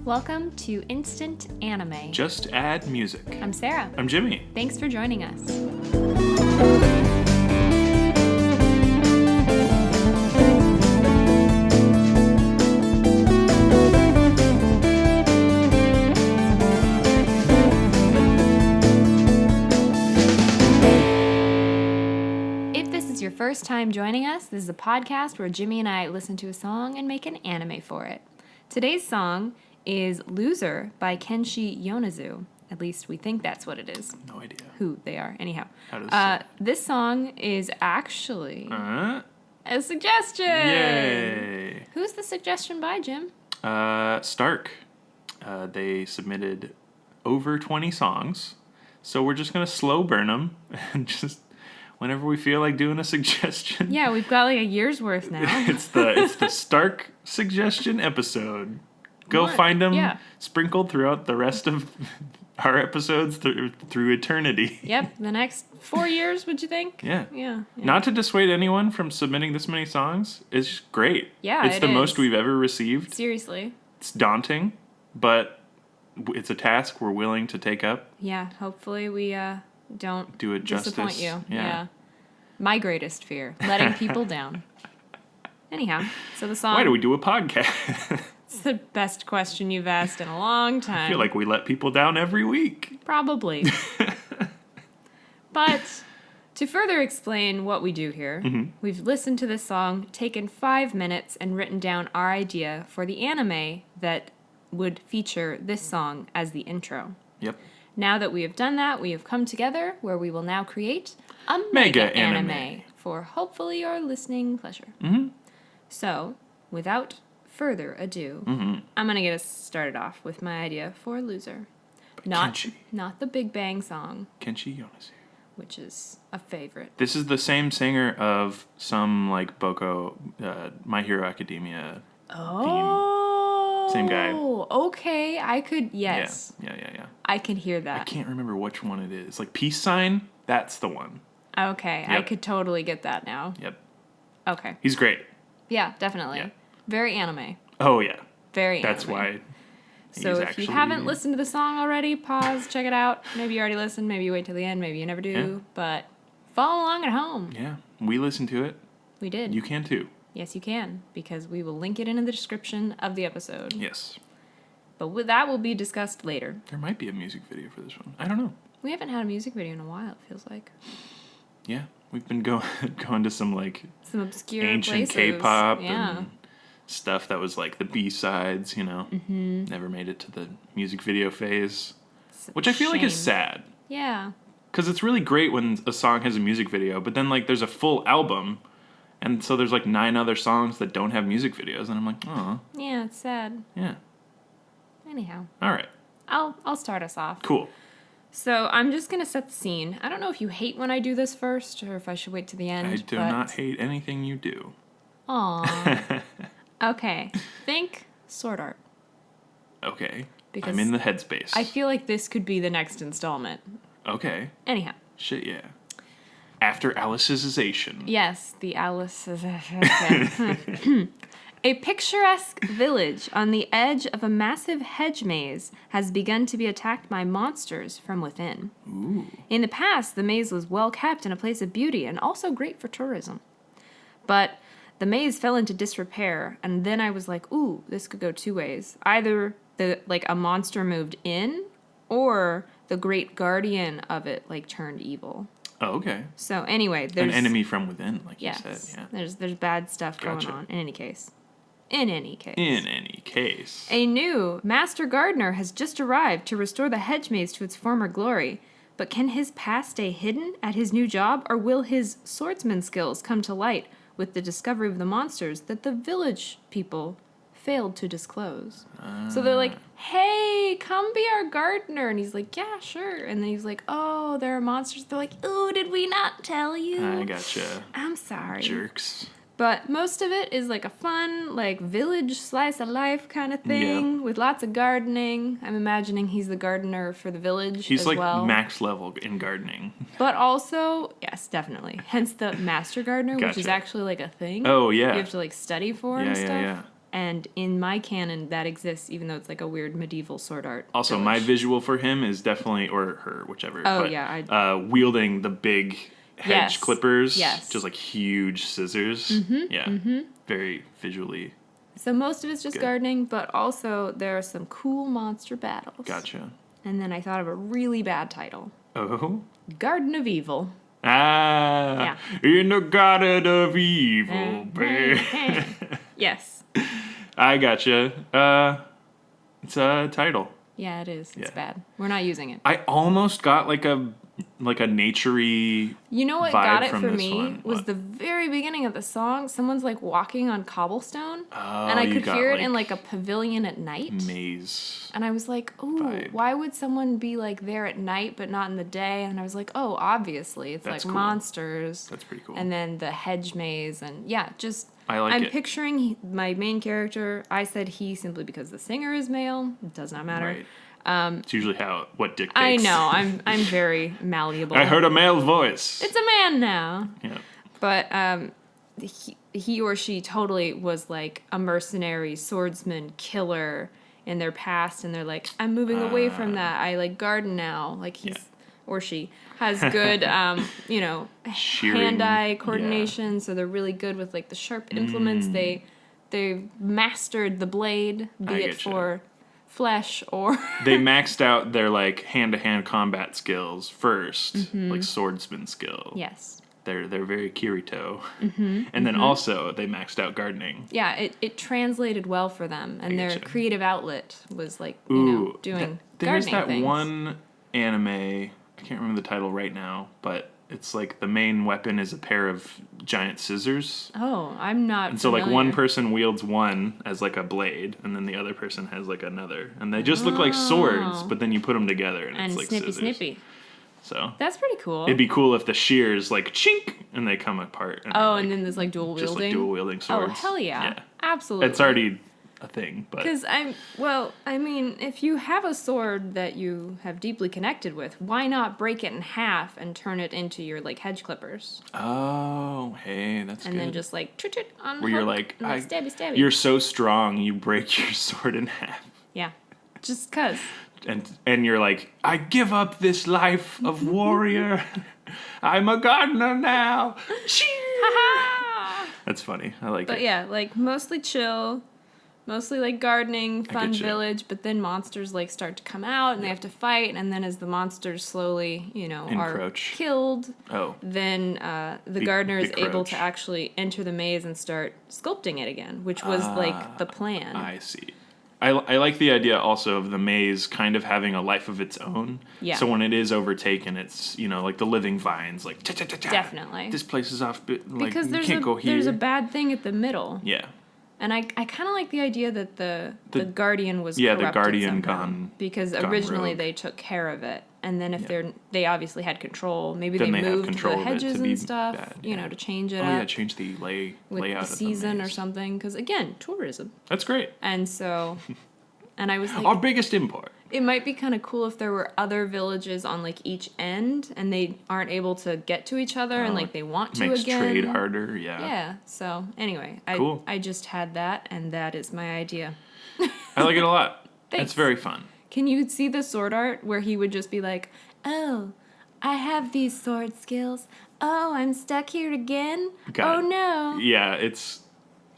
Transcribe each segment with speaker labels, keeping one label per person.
Speaker 1: Welcome to Instant Anime.
Speaker 2: Just add music.
Speaker 1: I'm Sarah.
Speaker 2: I'm Jimmy.
Speaker 1: Thanks for joining us. If this is your first time joining us, this is a podcast where Jimmy and I listen to a song and make an anime for it. Today's song is Loser by Kenshi Yonezu. At least we think that's what it is.
Speaker 2: No idea.
Speaker 1: Who they are. Anyhow.
Speaker 2: How does
Speaker 1: this song is actually a suggestion.
Speaker 2: Yay.
Speaker 1: Who's the suggestion by, Jim?
Speaker 2: Stark. They submitted over 20 songs. So we're just going to slow burn them and just whenever we feel like doing a suggestion.
Speaker 1: Yeah, we've got like a year's worth now.
Speaker 2: It's the Stark suggestion episode. Go find them sprinkled throughout the rest of our episodes through eternity.
Speaker 1: Yep, the next 4 years, would you think?
Speaker 2: Yeah. Not to dissuade anyone from submitting this many songs. It's great.
Speaker 1: Yeah,
Speaker 2: it's the most we've ever received.
Speaker 1: Seriously.
Speaker 2: It's daunting, but it's a task we're willing to take up.
Speaker 1: Yeah, hopefully we don't
Speaker 2: do it justice.
Speaker 1: Disappoint you. Yeah. My greatest fear, letting people down. Anyhow, so the song...
Speaker 2: Why do we do a podcast?
Speaker 1: It's the best question you've asked in a long time.
Speaker 2: I feel like we let people down every week.
Speaker 1: Probably. But to further explain what we do here, we've listened to this song, taken 5 minutes, and written down our idea for the anime that would feature this song as the intro.
Speaker 2: Yep.
Speaker 1: Now that we have done that, we have come together where we will now create a
Speaker 2: mega
Speaker 1: anime
Speaker 2: anime
Speaker 1: for hopefully your listening pleasure. So, without further ado, I'm going to get us started off with my idea for Loser. Not the Big Bang song.
Speaker 2: Kenshi Yonezu.
Speaker 1: Which is a favorite.
Speaker 2: This is the same singer of some, like, Boko, My Hero Academia theme. Same guy.
Speaker 1: Oh, okay. I could, yes.
Speaker 2: Yeah.
Speaker 1: I can hear that.
Speaker 2: I can't remember which one it is. Like, Peace Sign? That's the one.
Speaker 1: Okay.
Speaker 2: Yep.
Speaker 1: I could totally get that now.
Speaker 2: Yep.
Speaker 1: Okay.
Speaker 2: He's great.
Speaker 1: Yeah, definitely.
Speaker 2: Yeah.
Speaker 1: Very anime.
Speaker 2: Oh, yeah.
Speaker 1: Very anime.
Speaker 2: That's why.
Speaker 1: So if you haven't listened to the song already, pause, check it out. Maybe you already listened, maybe you wait till the end, maybe you never do.
Speaker 2: Yeah.
Speaker 1: But follow along at home.
Speaker 2: Yeah. We listened to it.
Speaker 1: We did.
Speaker 2: You can too.
Speaker 1: Yes, you can, because we will link it in the description of the episode.
Speaker 2: Yes.
Speaker 1: But that will be discussed later.
Speaker 2: There might be a music video for this one. I don't know.
Speaker 1: We haven't had a music video in a while, it feels like.
Speaker 2: Yeah. We've been going to some, like,
Speaker 1: some obscure
Speaker 2: ancient
Speaker 1: places.
Speaker 2: K-pop
Speaker 1: yeah.
Speaker 2: and stuff that was, like, the B-sides, you know. Never made it to the music video phase. Which I feel like is sad.
Speaker 1: Yeah.
Speaker 2: Because it's really great when a song has a music video, but then, like, there's a full album, and so there's, like, 9 other songs that don't have music videos, and I'm like, oh.
Speaker 1: Yeah, it's sad.
Speaker 2: Yeah.
Speaker 1: Anyhow.
Speaker 2: All right.
Speaker 1: I'll start us off.
Speaker 2: Cool.
Speaker 1: So I'm just going to set the scene. I don't know if you hate when I do this first, or if I should wait to the end.
Speaker 2: I do not hate anything you do.
Speaker 1: Aww. Okay. Think sword art.
Speaker 2: Okay.
Speaker 1: Because
Speaker 2: I'm in the headspace.
Speaker 1: I feel like this could be the next installment.
Speaker 2: Okay.
Speaker 1: Anyhow.
Speaker 2: Shit, yeah. After Alicization.
Speaker 1: Yes, the Alicization. A picturesque village on the edge of a massive hedge maze has begun to be attacked by monsters from within.
Speaker 2: Ooh.
Speaker 1: In the past, the maze was well kept and a place of beauty and also great for tourism. But the maze fell into disrepair, and then I was like, ooh, this could go 2 ways. Either a monster moved in, or the great guardian of it turned evil.
Speaker 2: Oh, okay.
Speaker 1: So anyway, there's
Speaker 2: an enemy from within, like you said. Yeah.
Speaker 1: There's bad stuff going on. In any case. A new Master Gardener has just arrived to restore the hedge maze to its former glory. But can his past stay hidden at his new job, or will his swordsman skills come to light with the discovery of the monsters that the village people failed to disclose? So they're like, hey, come be our gardener. And he's like, yeah, sure. And then he's like, oh, there are monsters. They're like, ooh, did we not tell you?
Speaker 2: I gotcha.
Speaker 1: I'm sorry.
Speaker 2: Jerks.
Speaker 1: But most of it is like a fun, village slice of life kind of thing with lots of gardening. I'm imagining he's the gardener for the village
Speaker 2: He's
Speaker 1: as well.
Speaker 2: Max level in gardening.
Speaker 1: But also, yes, definitely. Hence the Master Gardener, which is actually a thing.
Speaker 2: Oh, yeah.
Speaker 1: You have to study for and stuff.
Speaker 2: Yeah.
Speaker 1: And in my canon, that exists, even though it's like a weird medieval sword art.
Speaker 2: Also,
Speaker 1: village.
Speaker 2: my visual for him is definitely, or her, whichever.
Speaker 1: Oh,
Speaker 2: but,
Speaker 1: yeah,
Speaker 2: wielding the big hedge clippers.
Speaker 1: Yes.
Speaker 2: Just like huge scissors. Mm-hmm, yeah. Mm-hmm. Very visually.
Speaker 1: So most of it's just
Speaker 2: Good.
Speaker 1: gardening, but also there are some cool monster battles.
Speaker 2: Gotcha.
Speaker 1: And then I thought of a really bad title.
Speaker 2: Oh?
Speaker 1: Garden of Evil.
Speaker 2: Ah.
Speaker 1: Yeah.
Speaker 2: In the Garden of Evil, babe.
Speaker 1: Yes.
Speaker 2: I gotcha. It's a title.
Speaker 1: Yeah, it is. It's
Speaker 2: Yeah.
Speaker 1: bad. We're not using it.
Speaker 2: I almost got like a naturey.
Speaker 1: You know what
Speaker 2: vibe
Speaker 1: got it
Speaker 2: from
Speaker 1: for
Speaker 2: this
Speaker 1: me
Speaker 2: one.
Speaker 1: was
Speaker 2: What?
Speaker 1: the very beginning of the song. Someone's like walking on cobblestone,
Speaker 2: Oh,
Speaker 1: and I
Speaker 2: you
Speaker 1: could
Speaker 2: got,
Speaker 1: hear it
Speaker 2: like,
Speaker 1: in like a pavilion at night.
Speaker 2: Maze.
Speaker 1: And I was like, "Oh,
Speaker 2: vibe.
Speaker 1: why would someone be like there at night but not in the day?" And I was like, "Oh, obviously, it's
Speaker 2: That's
Speaker 1: like
Speaker 2: cool.
Speaker 1: monsters."
Speaker 2: That's pretty cool.
Speaker 1: And then the hedge maze, and yeah, just
Speaker 2: I like
Speaker 1: I'm
Speaker 2: it.
Speaker 1: picturing my main character. I said he simply because the singer is male. It does not matter.
Speaker 2: Right. It's usually what dictates.
Speaker 1: I know. I'm very malleable.
Speaker 2: I heard a male voice.
Speaker 1: It's a man now.
Speaker 2: Yeah.
Speaker 1: But he or she totally was like a mercenary swordsman killer in their past, and they're like, I'm moving away from that. I like garden now. Like he's or she has good
Speaker 2: Shearing,
Speaker 1: hand-eye coordination, so they're really good with like the sharp implements. They mastered the blade, be it
Speaker 2: getcha.
Speaker 1: for flesh or
Speaker 2: They maxed out their like hand-to-hand combat skills first, like swordsman skill.
Speaker 1: yes.
Speaker 2: They're very Kirito. And then also they maxed out gardening.
Speaker 1: Yeah, it translated well for them, and their
Speaker 2: getcha.
Speaker 1: creative outlet was like, doing
Speaker 2: there's
Speaker 1: gardening
Speaker 2: that
Speaker 1: things.
Speaker 2: one anime, I can't remember the title right now, but it's like the main weapon is a pair of giant scissors.
Speaker 1: Oh, I'm not.
Speaker 2: And so like one person wields one as like a blade, and then the other person has like another, and they just look like swords, but then you put them together and it's like
Speaker 1: snippy
Speaker 2: scissors.
Speaker 1: snippy.
Speaker 2: So
Speaker 1: That's pretty cool.
Speaker 2: it'd be cool if the shears like chink and they come apart. And
Speaker 1: and then there's like dual
Speaker 2: just
Speaker 1: wielding.
Speaker 2: like dual wielding swords.
Speaker 1: Oh hell yeah, absolutely.
Speaker 2: It's already a thing, but
Speaker 1: Because I mean, if you have a sword that you have deeply connected with, why not break it in half and turn it into your like hedge clippers,
Speaker 2: oh hey, that's
Speaker 1: and
Speaker 2: good.
Speaker 1: then just like on
Speaker 2: where you're like,
Speaker 1: stabby.
Speaker 2: you're so strong, you break your sword in half.
Speaker 1: Yeah, just cause.
Speaker 2: And you're like, I give up this life of warrior. I'm a gardener now. That's funny. I like it.
Speaker 1: But yeah, like mostly chill, mostly like gardening, fun
Speaker 2: getcha.
Speaker 1: village, but then monsters like start to come out and they have to fight, and then as the monsters slowly,
Speaker 2: Encroach.
Speaker 1: are killed,
Speaker 2: Oh,
Speaker 1: then the gardener is able
Speaker 2: decroach.
Speaker 1: to actually enter the maze and start sculpting it again, which was like the plan.
Speaker 2: I see. I like the idea also of the maze kind of having a life of its own.
Speaker 1: Yeah.
Speaker 2: So when it is overtaken, it's, like the living vines, like,
Speaker 1: Definitely.
Speaker 2: this place is off, like,
Speaker 1: because
Speaker 2: you can't go here.
Speaker 1: there's a bad thing at the middle.
Speaker 2: Yeah.
Speaker 1: And I kind of like the idea that the guardian was
Speaker 2: Yeah, the
Speaker 1: corrupted
Speaker 2: guardian
Speaker 1: somehow, because
Speaker 2: gone
Speaker 1: originally
Speaker 2: rogue.
Speaker 1: they took care of it, and then if they obviously had control, maybe
Speaker 2: Then
Speaker 1: they
Speaker 2: they have
Speaker 1: moved
Speaker 2: control
Speaker 1: the
Speaker 2: of it to
Speaker 1: hedges
Speaker 2: be
Speaker 1: and stuff,
Speaker 2: bad, yeah.
Speaker 1: to change it
Speaker 2: Oh,
Speaker 1: up
Speaker 2: yeah, change the
Speaker 1: with
Speaker 2: layout
Speaker 1: the
Speaker 2: of
Speaker 1: season
Speaker 2: the
Speaker 1: or
Speaker 2: maze.
Speaker 1: something. Because again, tourism,
Speaker 2: That's great.
Speaker 1: and so, and I was like,
Speaker 2: Our biggest import.
Speaker 1: it might be kind of cool if there were other villages on like each end, and they aren't able to get to each other, and like they want to
Speaker 2: Makes
Speaker 1: again.
Speaker 2: trade harder, yeah.
Speaker 1: Yeah. So anyway,
Speaker 2: Cool.
Speaker 1: I just had that, and that is my idea.
Speaker 2: I like it a lot.
Speaker 1: Thanks.
Speaker 2: It's very fun.
Speaker 1: Can you see the sword art where he would just be like, "Oh, I have these sword skills. Oh, I'm stuck here again.
Speaker 2: Got
Speaker 1: oh
Speaker 2: it.
Speaker 1: no."
Speaker 2: Yeah, it's...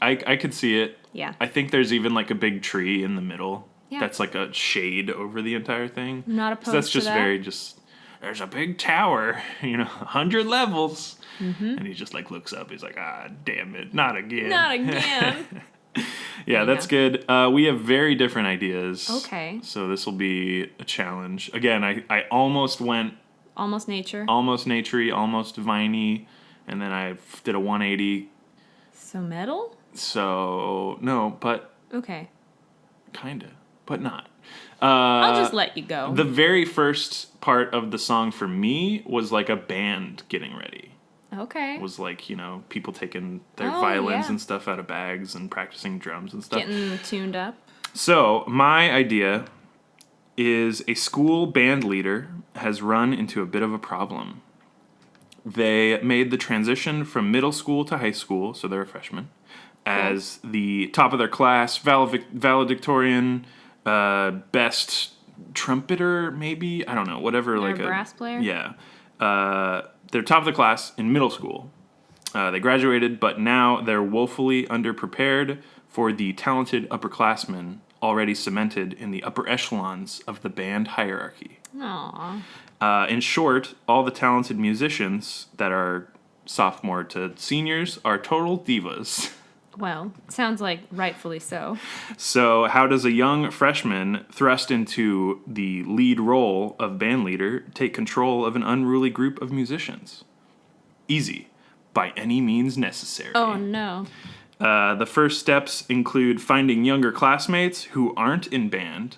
Speaker 2: I could see it.
Speaker 1: Yeah.
Speaker 2: I think there's even like a big tree in the middle.
Speaker 1: Yeah.
Speaker 2: That's like a shade over the entire thing.
Speaker 1: Not
Speaker 2: 'Cause
Speaker 1: opposed
Speaker 2: that's
Speaker 1: to
Speaker 2: just
Speaker 1: that.
Speaker 2: very just... There's a big tower, 100 levels. And he just like looks up. He's like, damn it. Not again.
Speaker 1: Not again.
Speaker 2: Yeah, that's good. We have very different ideas.
Speaker 1: Okay.
Speaker 2: So this will be a challenge. Again, I almost went
Speaker 1: Almost nature.
Speaker 2: almost naturey, almost viney, and then I did a 180.
Speaker 1: So metal?
Speaker 2: So, no, but
Speaker 1: Okay.
Speaker 2: kind of, but not.
Speaker 1: I'll just let you go.
Speaker 2: The very first part of the song for me was like a band getting ready.
Speaker 1: Okay.
Speaker 2: Was like, people taking their
Speaker 1: Oh,
Speaker 2: violins
Speaker 1: yeah.
Speaker 2: and stuff out of bags and practicing drums and stuff.
Speaker 1: Getting tuned up.
Speaker 2: So, my idea is a school band leader has run into a bit of a problem. They made the transition from middle school to high school, so they're a freshman, as the top of their class, valedictorian, best trumpeter, maybe? I don't know, whatever.
Speaker 1: They're
Speaker 2: like
Speaker 1: a brass player?
Speaker 2: Yeah. They're top of the class in middle school. They graduated, but now they're woefully underprepared for the talented upperclassmen already cemented in the upper echelons of the band hierarchy.
Speaker 1: Aww.
Speaker 2: In short, all the talented musicians that are sophomore to seniors are total divas.
Speaker 1: Well, sounds like rightfully so.
Speaker 2: So how does a young freshman thrust into the lead role of band leader take control of an unruly group of musicians? Easy. By any means necessary.
Speaker 1: Oh, no.
Speaker 2: The first steps include finding younger classmates who aren't in band,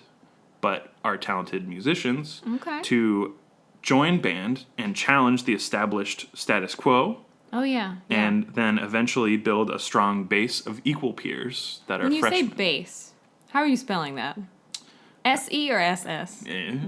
Speaker 2: but are talented musicians, to join band and challenge the established status quo.
Speaker 1: Oh, yeah.
Speaker 2: And then eventually build a strong base of equal peers that are
Speaker 1: When you
Speaker 2: freshmen.
Speaker 1: say base, how are you spelling that? S-E or S-S?
Speaker 2: Yeah.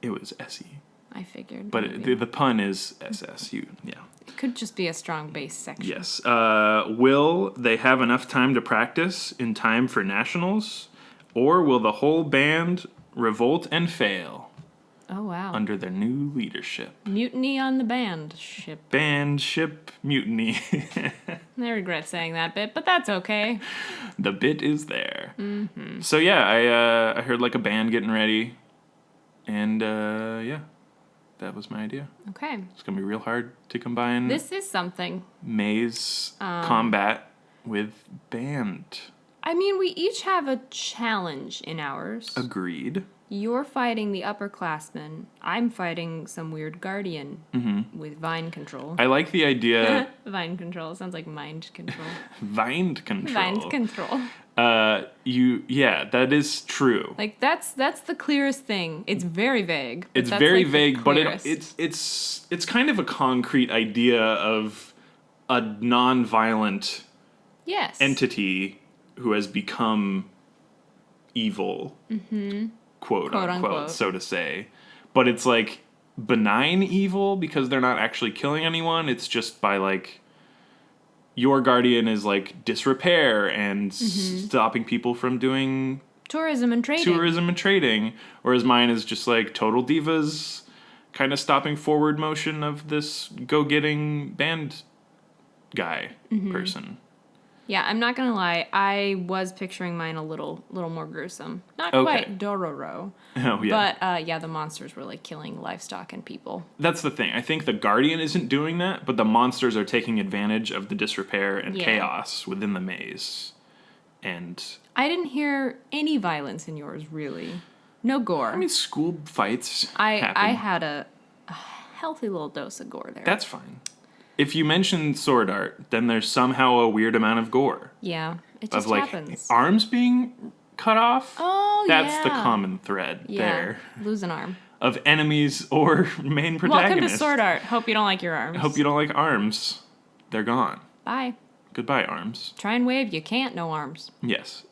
Speaker 2: It was S-E.
Speaker 1: I figured.
Speaker 2: But the pun is S-S-U, yeah.
Speaker 1: It could just be a strong base section.
Speaker 2: Yes. Will they have enough time to practice in time for nationals? Or will the whole band revolt and fail?
Speaker 1: Oh, wow.
Speaker 2: Under their new leadership.
Speaker 1: Mutiny on the band ship.
Speaker 2: Band ship mutiny.
Speaker 1: I regret saying that bit, but that's okay.
Speaker 2: The bit is there. Mm-hmm. So yeah, I heard like a band getting ready. And yeah, that was my idea.
Speaker 1: Okay.
Speaker 2: It's going to be real hard to combine
Speaker 1: This is something.
Speaker 2: maze combat with band.
Speaker 1: I mean, we each have a challenge in ours.
Speaker 2: Agreed.
Speaker 1: You're fighting the upperclassmen. I'm fighting some weird guardian with vine control.
Speaker 2: I like the idea.
Speaker 1: Vine control. Sounds like mind control.
Speaker 2: Mind control.
Speaker 1: Mind control.
Speaker 2: Yeah, that is true.
Speaker 1: Like that's the clearest thing. It's very vague.
Speaker 2: It's
Speaker 1: that's
Speaker 2: very
Speaker 1: like
Speaker 2: vague, but
Speaker 1: clearest.
Speaker 2: it's kind of a concrete idea of a non-violent
Speaker 1: yes.
Speaker 2: entity who has become evil. Quote unquote, so to say. But it's like benign evil because they're not actually killing anyone. It's just by like your guardian is like disrepair and stopping people from doing
Speaker 1: tourism and trading.
Speaker 2: Whereas mine is just like total divas kind of stopping forward motion of this go-getting band guy person.
Speaker 1: Yeah, I'm not gonna lie. I was picturing mine a little more gruesome. Not quite Dororo.
Speaker 2: Oh yeah.
Speaker 1: But yeah, the monsters were like killing livestock and people.
Speaker 2: That's the thing. I think the Guardian isn't doing that, but the monsters are taking advantage of the disrepair and chaos within the maze. And
Speaker 1: I didn't hear any violence in yours, really. No gore.
Speaker 2: I mean, school fights happen.
Speaker 1: I had a healthy little dose of gore there.
Speaker 2: That's fine. If you mention sword art, then there's somehow a weird amount of gore.
Speaker 1: Yeah, it just
Speaker 2: of like
Speaker 1: happens.
Speaker 2: Arms being cut off.
Speaker 1: Oh,
Speaker 2: That's the common thread there.
Speaker 1: Lose an arm.
Speaker 2: Of enemies or main protagonists.
Speaker 1: Welcome to sword art. Hope you don't like your arms.
Speaker 2: Hope you don't like arms. They're gone.
Speaker 1: Bye.
Speaker 2: Goodbye, arms.
Speaker 1: Try and wave. You can't. No arms.
Speaker 2: Yes.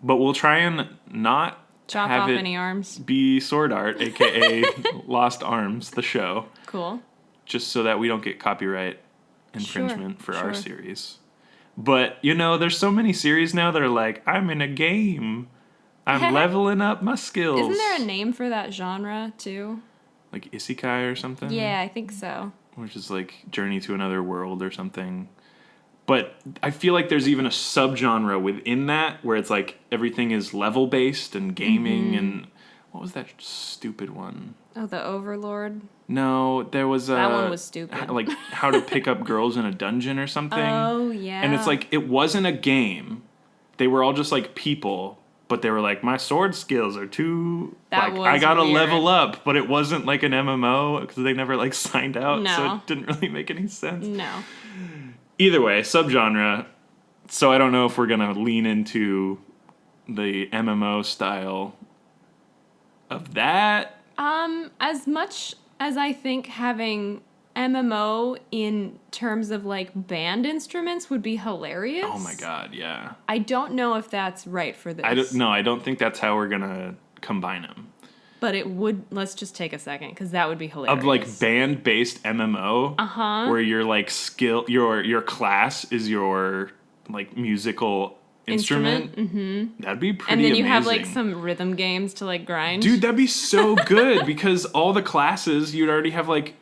Speaker 2: But we'll try and not
Speaker 1: chop
Speaker 2: have
Speaker 1: off
Speaker 2: it
Speaker 1: any arms.
Speaker 2: Be sword art, aka Lost Arms, the show.
Speaker 1: Cool.
Speaker 2: Just so that we don't get copyright infringement for our series. But, you know, there's so many series now that are like, I'm in a game. I'm leveling up my skills.
Speaker 1: Isn't there a name for that genre, too?
Speaker 2: Like isekai or something?
Speaker 1: Yeah, I think so.
Speaker 2: Which is like Journey to Another World or something. But I feel like there's even a subgenre within that where it's like everything is level-based and gaming and... What was that stupid one?
Speaker 1: Oh, the Overlord?
Speaker 2: No, there was a...
Speaker 1: That one was stupid.
Speaker 2: Like, how to pick up girls in a dungeon or something.
Speaker 1: Oh, yeah.
Speaker 2: And it's like, it wasn't a game. They were all just like people, but they were like, my sword skills are too...
Speaker 1: That
Speaker 2: like, I gotta
Speaker 1: weird.
Speaker 2: level up, but it wasn't like an MMO because they never like signed out, so it didn't really make any sense.
Speaker 1: No.
Speaker 2: Either way, subgenre. So I don't know if we're gonna lean into the MMO style of that.
Speaker 1: As much as I think having MMO in terms of like band instruments would be hilarious.
Speaker 2: Oh my god, yeah.
Speaker 1: I don't know if that's right for this.
Speaker 2: I don't think that's how we're gonna combine them.
Speaker 1: But it would, let's just take a second, because that would be hilarious.
Speaker 2: Of like band-based MMO.
Speaker 1: Uh-huh.
Speaker 2: Where your like your class is your like musical instrument.
Speaker 1: Mm-hmm.
Speaker 2: That'd be pretty
Speaker 1: amazing. And then you
Speaker 2: amazing.
Speaker 1: have like some rhythm games to like grind.
Speaker 2: Dude, that'd be so good because all the classes, you'd already have like,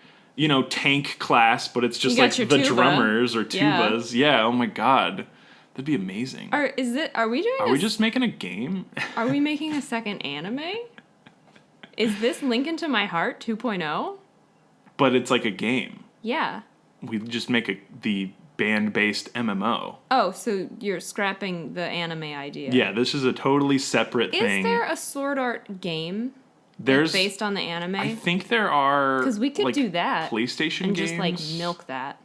Speaker 2: tank class, but it's just like the
Speaker 1: tuba.
Speaker 2: drummers or tubas. Yeah, oh my god. That'd be amazing.
Speaker 1: Are we
Speaker 2: just making a game?
Speaker 1: Are we making a second anime? Is this Link into My Heart 2.0?
Speaker 2: But it's like a game.
Speaker 1: Yeah.
Speaker 2: We just make the band-based MMO.
Speaker 1: Oh, so you're scrapping the anime idea.
Speaker 2: Yeah, this is a totally separate thing.
Speaker 1: Is there a sword art game based on the anime?
Speaker 2: I think there are.
Speaker 1: Because we could do that.
Speaker 2: PlayStation
Speaker 1: and
Speaker 2: games.
Speaker 1: just like milk that.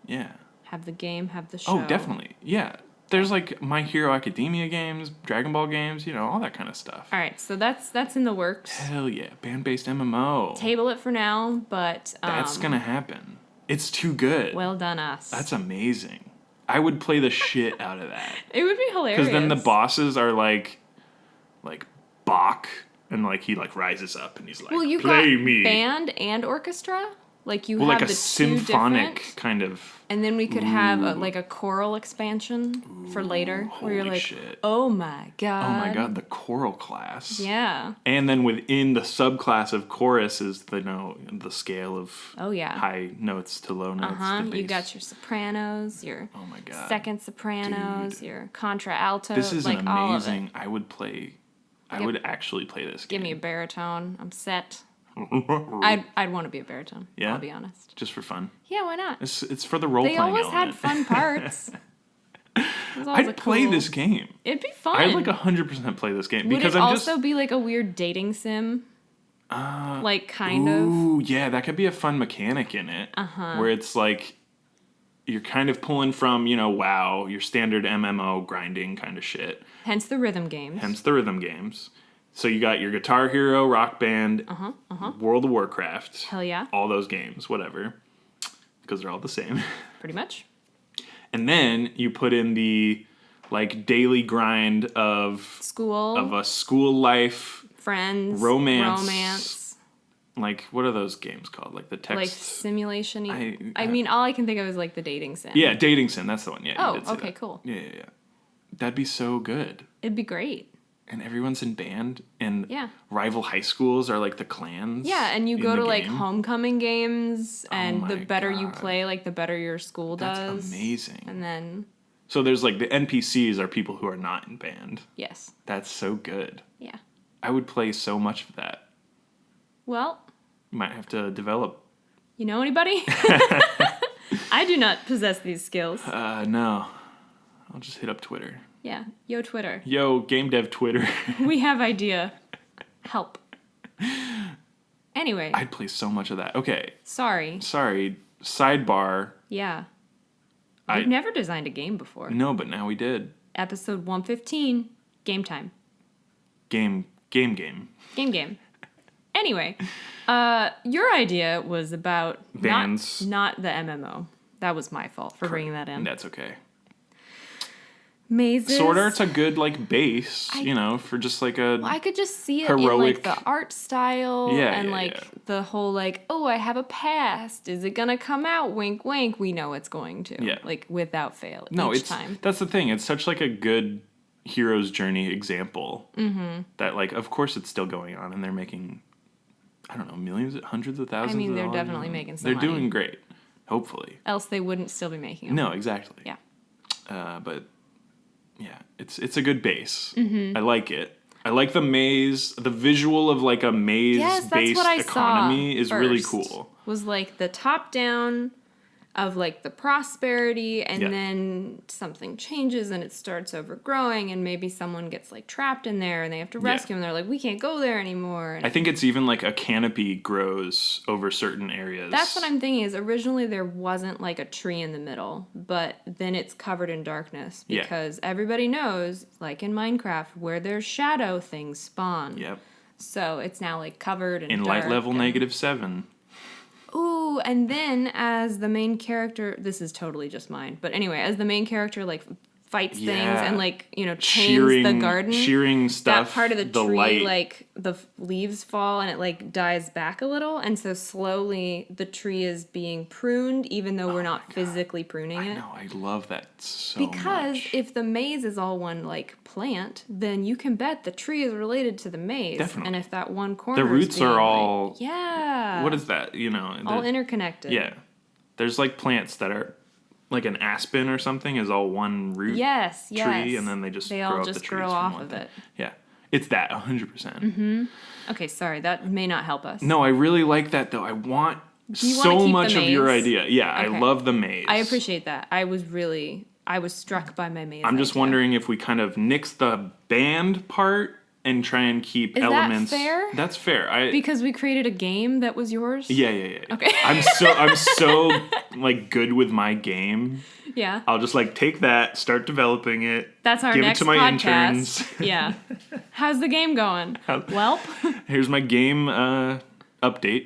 Speaker 2: Yeah.
Speaker 1: Have the game, have the show.
Speaker 2: Oh, definitely. Yeah. There's like My Hero Academia games, Dragon Ball games, all that kind of stuff.
Speaker 1: All right, so that's in the works.
Speaker 2: Hell yeah, band-based MMO.
Speaker 1: Table it for now, but
Speaker 2: that's gonna happen. It's too good.
Speaker 1: Well done, us.
Speaker 2: That's amazing. I would play the shit out of that.
Speaker 1: It would be hilarious.
Speaker 2: Because then the bosses are like Bach, and like he like rises up and he's like,
Speaker 1: well, you
Speaker 2: play
Speaker 1: got
Speaker 2: me.
Speaker 1: Band and orchestra. Like you
Speaker 2: well,
Speaker 1: have
Speaker 2: like
Speaker 1: the
Speaker 2: a symphonic
Speaker 1: two
Speaker 2: kind of.
Speaker 1: And then we could have a choral expansion for later, where you're like,
Speaker 2: shit.
Speaker 1: oh my god.
Speaker 2: Oh my god, the choral class.
Speaker 1: Yeah.
Speaker 2: And then within the subclass of chorus is the scale of high notes to low notes.
Speaker 1: You got your sopranos, your
Speaker 2: oh my god,
Speaker 1: second sopranos, your contra alto.
Speaker 2: This is
Speaker 1: like
Speaker 2: amazing.
Speaker 1: all of it.
Speaker 2: I would actually play this game.
Speaker 1: Give me a baritone. I'm set. I'd want to be a baritone.
Speaker 2: Yeah?
Speaker 1: I'll be honest.
Speaker 2: Just for fun.
Speaker 1: Yeah, why not?
Speaker 2: It's for the role playing.
Speaker 1: They always
Speaker 2: element.
Speaker 1: had fun parts.
Speaker 2: I'd play this game.
Speaker 1: It'd be fun.
Speaker 2: I'd like 100% play this game
Speaker 1: Would
Speaker 2: because
Speaker 1: it also be like a weird dating sim? Like kind of.
Speaker 2: Ooh, yeah, that could be a fun mechanic in it. Where it's like you're kind of pulling from, WoW, your standard MMO grinding kind of shit.
Speaker 1: Hence the rhythm games. So you got your Guitar Hero, Rock Band, World of Warcraft. Hell yeah.
Speaker 2: All those games, whatever. Because they're all the same.
Speaker 1: Pretty much.
Speaker 2: And then you put in the daily grind of a school life,
Speaker 1: friends,
Speaker 2: romance. Like, what are those games called? Like the text...
Speaker 1: Like simulation-y? I mean, all I can think of is like the dating sim.
Speaker 2: Yeah, dating sim. That's the one. Yeah.
Speaker 1: Oh, okay, cool.
Speaker 2: Yeah. That'd be so good.
Speaker 1: It'd be great.
Speaker 2: And everyone's in band, and rival high schools are like the clans.
Speaker 1: Yeah, and you go to like homecoming games, and the better you
Speaker 2: God.
Speaker 1: play, like the better your school does.
Speaker 2: That's amazing.
Speaker 1: And then...
Speaker 2: So there's like the NPCs are people who are not in band.
Speaker 1: Yes.
Speaker 2: That's so good.
Speaker 1: Yeah.
Speaker 2: I would play so much of that.
Speaker 1: Well...
Speaker 2: You might have to develop.
Speaker 1: You know anybody? I do not possess these skills.
Speaker 2: No. I'll just hit up Twitter.
Speaker 1: Yeah. Yo, Twitter.
Speaker 2: Yo, game dev Twitter.
Speaker 1: We have idea. Help. Anyway.
Speaker 2: I'd play so much of that. Okay.
Speaker 1: Sorry.
Speaker 2: Sidebar.
Speaker 1: Yeah. We've never designed a game before.
Speaker 2: No, but now we did.
Speaker 1: Episode 115. Game time.
Speaker 2: Game.
Speaker 1: Game. Anyway. Your idea was about
Speaker 2: bands.
Speaker 1: Not the MMO. That was my fault for bringing that in.
Speaker 2: That's okay.
Speaker 1: Mazes.
Speaker 2: Sword art's a good base, for just like a
Speaker 1: I could just see it
Speaker 2: heroic...
Speaker 1: in like the art style the whole I have a past. Is it gonna come out? Wink, wink. We know it's going to.
Speaker 2: Yeah.
Speaker 1: Like without fail.
Speaker 2: No,
Speaker 1: each time.
Speaker 2: That's the thing. It's such like a good hero's journey example that of course it's still going on, and they're making I don't know millions, hundreds of thousands.
Speaker 1: I mean, they're
Speaker 2: of
Speaker 1: definitely making some.
Speaker 2: They're
Speaker 1: money.
Speaker 2: doing great. Hopefully.
Speaker 1: Else they wouldn't still be making them.
Speaker 2: No, exactly.
Speaker 1: Yeah.
Speaker 2: But. Yeah, it's a good base. I like it. I like the maze. The visual of like a maze-based economy is really cool.
Speaker 1: Was like the top down of like the prosperity, and then something changes and it starts overgrowing, and maybe someone gets like trapped in there and they have to rescue them. They're like, we can't go there anymore. And
Speaker 2: I think it's even like a canopy grows over certain areas.
Speaker 1: That's what I'm thinking. Is originally there wasn't like a tree in the middle, but then it's covered in darkness because everybody knows, like in Minecraft, where there's shadow, things spawn.
Speaker 2: Yep.
Speaker 1: So it's now like covered in
Speaker 2: light level -7.
Speaker 1: Ooh, and then as the main character, this is totally just mine, but anyway, as the main character like fights things and like, you know, tames
Speaker 2: shearing
Speaker 1: the garden.
Speaker 2: Shearing stuff.
Speaker 1: That part of the tree,
Speaker 2: light.
Speaker 1: like the leaves fall and it like dies back a little. And so slowly the tree is being pruned, even though we're not physically pruning it.
Speaker 2: I know. I love that so
Speaker 1: because
Speaker 2: much.
Speaker 1: if the maze is all one like plant, then you can bet the tree is related to the maze.
Speaker 2: Definitely.
Speaker 1: And if that one corner
Speaker 2: the roots are all what is that? You know,
Speaker 1: all interconnected.
Speaker 2: Yeah. There's like plants that are like an aspen or something is all one root tree, and then they
Speaker 1: all
Speaker 2: grow
Speaker 1: just
Speaker 2: up the trees
Speaker 1: grow
Speaker 2: from
Speaker 1: off
Speaker 2: one
Speaker 1: of
Speaker 2: thing.
Speaker 1: it.
Speaker 2: Yeah, it's that 100%.
Speaker 1: Okay, sorry, that may not help us.
Speaker 2: No, I really like that though. I want
Speaker 1: you
Speaker 2: so
Speaker 1: keep
Speaker 2: much
Speaker 1: the
Speaker 2: of your
Speaker 1: maze?
Speaker 2: idea. Yeah,
Speaker 1: Okay.
Speaker 2: I love the maze.
Speaker 1: I appreciate that. I was struck by my maze.
Speaker 2: I'm just
Speaker 1: idea.
Speaker 2: wondering if we kind of nix the band part and try and keep
Speaker 1: Is
Speaker 2: elements.
Speaker 1: that fair?
Speaker 2: That's fair.
Speaker 1: Because we created a game that was yours?
Speaker 2: Yeah.
Speaker 1: Okay.
Speaker 2: I'm so like good with my game.
Speaker 1: Yeah.
Speaker 2: I'll just like take that, start developing it.
Speaker 1: That's our
Speaker 2: give
Speaker 1: next
Speaker 2: it to my
Speaker 1: podcast.
Speaker 2: interns.
Speaker 1: Yeah. How's the game going? Welp.
Speaker 2: Here's my game update.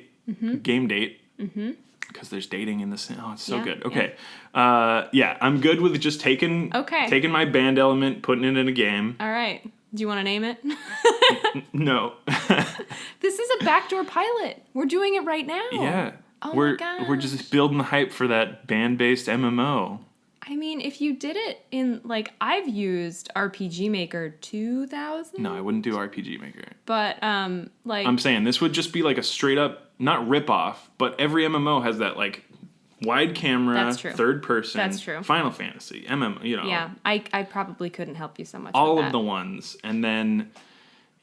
Speaker 2: Game date. Because there's dating in this. Oh, it's so good. Okay. Yeah, I'm good with just taking my band element, putting it in a game.
Speaker 1: All right. Do you want to name it?
Speaker 2: No.
Speaker 1: This is a backdoor pilot. We're doing it right now.
Speaker 2: Yeah.
Speaker 1: Oh
Speaker 2: we're
Speaker 1: my gosh.
Speaker 2: we're just building the hype for that band-based MMO.
Speaker 1: I mean, if you did it in, like, I've used RPG Maker 2000.
Speaker 2: No, I wouldn't do RPG Maker.
Speaker 1: But, like...
Speaker 2: I'm saying this would just be like a straight up, not rip-off, but every MMO has that, like, wide camera,
Speaker 1: That's true.
Speaker 2: third person.
Speaker 1: That's true.
Speaker 2: Final Fantasy, MMO, you know.
Speaker 1: Yeah, I probably couldn't help you so much
Speaker 2: all
Speaker 1: with
Speaker 2: of
Speaker 1: that.
Speaker 2: the ones. And then...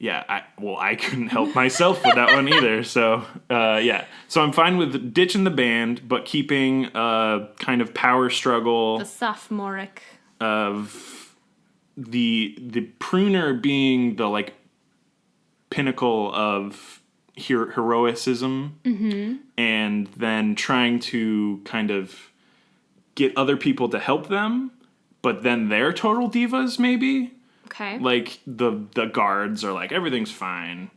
Speaker 2: Yeah, I couldn't help myself with that one either. So, yeah. So I'm fine with ditching the band, but keeping kind of power struggle.
Speaker 1: The sophomoric.
Speaker 2: Of the pruner being the, like, pinnacle of heroicism. Mm-hmm. And then trying to kind of get other people to help them, but then they're total divas, maybe.
Speaker 1: Okay.
Speaker 2: Like, the guards are like, everything's fine.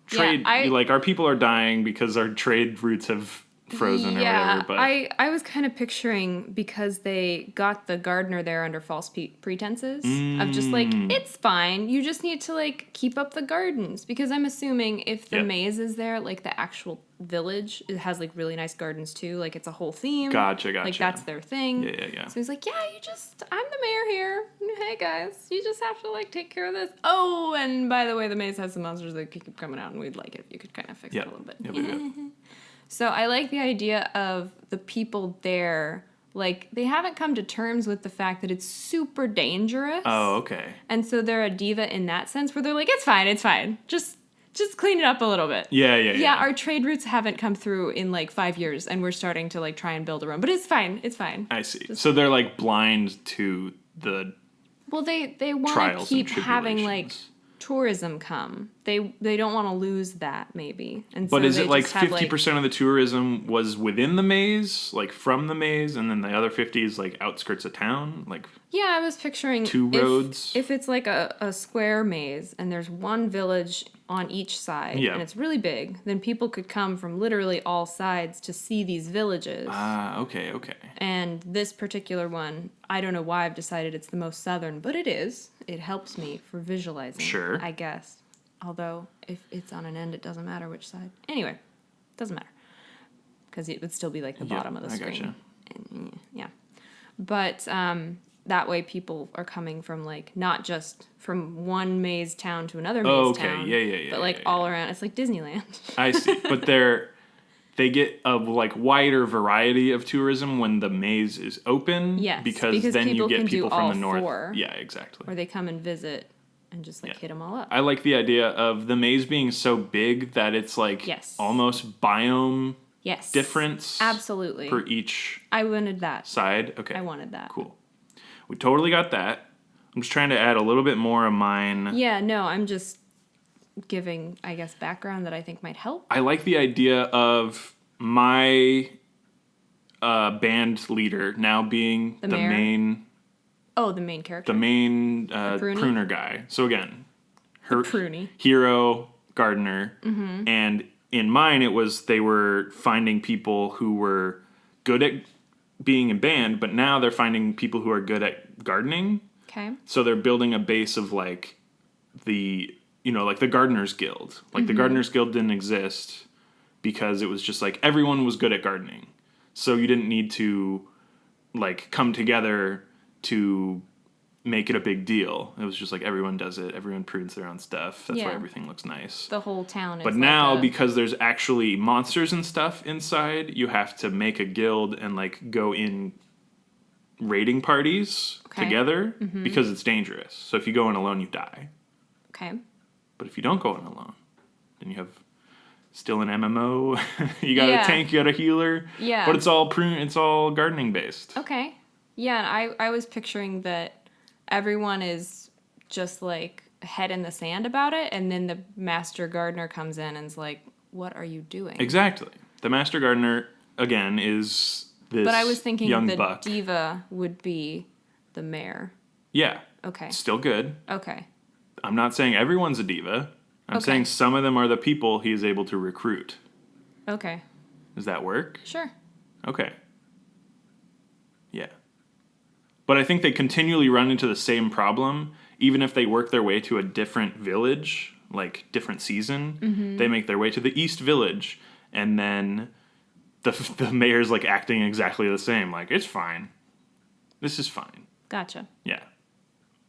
Speaker 2: Trade,
Speaker 1: Yeah,
Speaker 2: like, our people are dying because our trade routes have frozen or whatever. But
Speaker 1: I was kind of picturing, because they got the gardener there under false pretenses, of just like, it's fine, you just need to, like, keep up the gardens. Because I'm assuming if the maze is there, like, the actual village, it has, like, really nice gardens too. Like, it's a whole theme.
Speaker 2: Gotcha.
Speaker 1: Like, that's their thing.
Speaker 2: Yeah.
Speaker 1: So he's like, I'm the mayor here. Hey, guys, you just have to, like, take care of this. Oh, and by the way, the maze has some monsters that keep coming out, and we'd like it if you could kind of fix it a little bit.
Speaker 2: Yep.
Speaker 1: So I like the idea of the people there, like, they haven't come to terms with the fact that it's super dangerous.
Speaker 2: Oh, okay.
Speaker 1: And so they're a diva in that sense, where they're like, it's fine. Just clean it up a little bit.
Speaker 2: Yeah.
Speaker 1: Yeah, our trade routes haven't come through in, like, 5 years, and we're starting to, like, try and build a room. But it's fine.
Speaker 2: I see. So they're, like, blind to the
Speaker 1: Well, they want to
Speaker 2: trials and
Speaker 1: keep having, like,
Speaker 2: tribulations.
Speaker 1: tourism come. They don't want to lose that, maybe. And
Speaker 2: But
Speaker 1: so
Speaker 2: is
Speaker 1: they
Speaker 2: it like
Speaker 1: just have,
Speaker 2: 50% of the tourism was within the maze, like from the maze, and then the other 50 is like outskirts of town? Like,
Speaker 1: yeah, I was picturing
Speaker 2: two roads?
Speaker 1: If it's like a square maze and there's one village on each side, and it's really big, then people could come from literally all sides to see these villages.
Speaker 2: Okay.
Speaker 1: And this particular one, I don't know why I've decided it's the most southern, but it is. It helps me for visualizing,
Speaker 2: Sure.
Speaker 1: I guess. Although, if it's on an end, it doesn't matter which side. Anyway, doesn't matter. Because it would still be like the bottom of the screen.
Speaker 2: Gotcha.
Speaker 1: And, yeah. But that way people are coming from, like, not just from one maze town to another maze town.
Speaker 2: Yeah.
Speaker 1: But, like, all around. It's like Disneyland.
Speaker 2: I see. But they get a, like, wider variety of tourism when the maze is open.
Speaker 1: Yes.
Speaker 2: Because then you get people from the north.
Speaker 1: 4.
Speaker 2: Yeah, exactly.
Speaker 1: Or they come and visit and just, like, hit them all up.
Speaker 2: I like the idea of the maze being so big that it's, like, almost biome difference.
Speaker 1: Absolutely.
Speaker 2: For each
Speaker 1: I wanted that.
Speaker 2: Side. Okay.
Speaker 1: I wanted that.
Speaker 2: Cool. We totally got that. I'm just trying to add a little bit more of mine.
Speaker 1: Yeah, no, I'm just giving, I guess, background that I think might help.
Speaker 2: I like the idea of my band leader now being the main...
Speaker 1: Oh, the main character.
Speaker 2: The main pruner guy. So again, her
Speaker 1: pruny.
Speaker 2: Hero, gardener. Mm-hmm. And in mine, it was they were finding people who were good at being in band, but now they're finding people who are good at gardening.
Speaker 1: Okay.
Speaker 2: So they're building a base of like the Gardeners Guild. Like the Gardeners Guild didn't exist because it was just like everyone was good at gardening. So you didn't need to like come together to make it a big deal. It was just like everyone does it. Everyone prunes their own stuff. That's why everything looks nice.
Speaker 1: The whole town is
Speaker 2: But now, because there's actually monsters and stuff inside, you have to make a guild and like go in raiding parties together because it's dangerous. So if you go in alone, you die.
Speaker 1: Okay.
Speaker 2: But if you don't go in alone, then you have still an MMO. You got a tank, you got a healer.
Speaker 1: Yeah.
Speaker 2: But it's all gardening based.
Speaker 1: Okay. Yeah, and I was picturing that everyone is just like head in the sand about it, and then the master gardener comes in and is like, "What are you doing?"
Speaker 2: Exactly. The master gardener again is this
Speaker 1: But I was thinking
Speaker 2: young
Speaker 1: the
Speaker 2: buck.
Speaker 1: diva would be the mayor.
Speaker 2: Yeah.
Speaker 1: Okay.
Speaker 2: Still good.
Speaker 1: Okay.
Speaker 2: I'm not saying everyone's a diva. I'm saying some of them are the people he is able to recruit.
Speaker 1: Okay.
Speaker 2: Does that work?
Speaker 1: Sure.
Speaker 2: Okay. Yeah. But I think they continually run into the same problem, even if they work their way to a different village, like different season. They make their way to the East Village, and then the mayor's like acting exactly the same. Like, it's fine. This is fine.
Speaker 1: Gotcha.
Speaker 2: Yeah.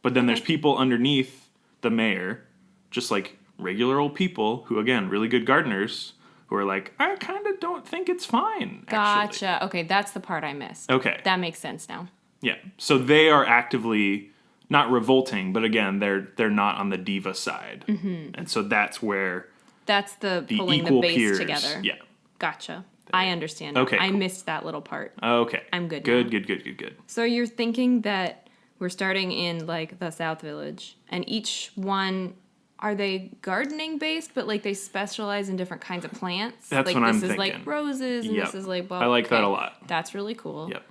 Speaker 2: But then there's people underneath the mayor, just like regular old people who, again, really good gardeners, who are like, I kind of don't think it's fine, actually.
Speaker 1: Gotcha. Okay, that's the part I missed.
Speaker 2: Okay.
Speaker 1: That makes sense now.
Speaker 2: Yeah. So they are actively not revolting, but again, they're not on the diva side. And so that's where
Speaker 1: That's the pulling
Speaker 2: equal
Speaker 1: the base
Speaker 2: peers,
Speaker 1: together.
Speaker 2: Yeah.
Speaker 1: Gotcha. I understand now.
Speaker 2: Okay,
Speaker 1: I
Speaker 2: cool.
Speaker 1: missed that little part.
Speaker 2: Okay.
Speaker 1: I'm good
Speaker 2: Good,
Speaker 1: now.
Speaker 2: good.
Speaker 1: So you're thinking that we're starting in like the South Village, and each one, are they gardening based, but like they specialize in different kinds of plants?
Speaker 2: That's
Speaker 1: like
Speaker 2: what I'm
Speaker 1: this is
Speaker 2: thinking.
Speaker 1: like roses, and this is like blah.
Speaker 2: I like that a lot.
Speaker 1: That's really cool.
Speaker 2: Yep.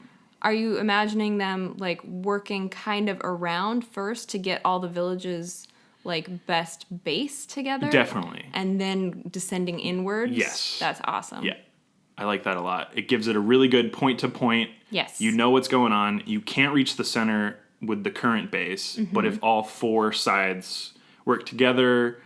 Speaker 1: Are you imagining them like working kind of around first to get all the villages like best base together?
Speaker 2: Definitely.
Speaker 1: And then descending inwards?
Speaker 2: Yes.
Speaker 1: That's awesome.
Speaker 2: Yeah. I like that a lot. It gives it a really good point to point.
Speaker 1: Yes.
Speaker 2: You know what's going on. You can't reach the center with the current base, but if all four sides work together,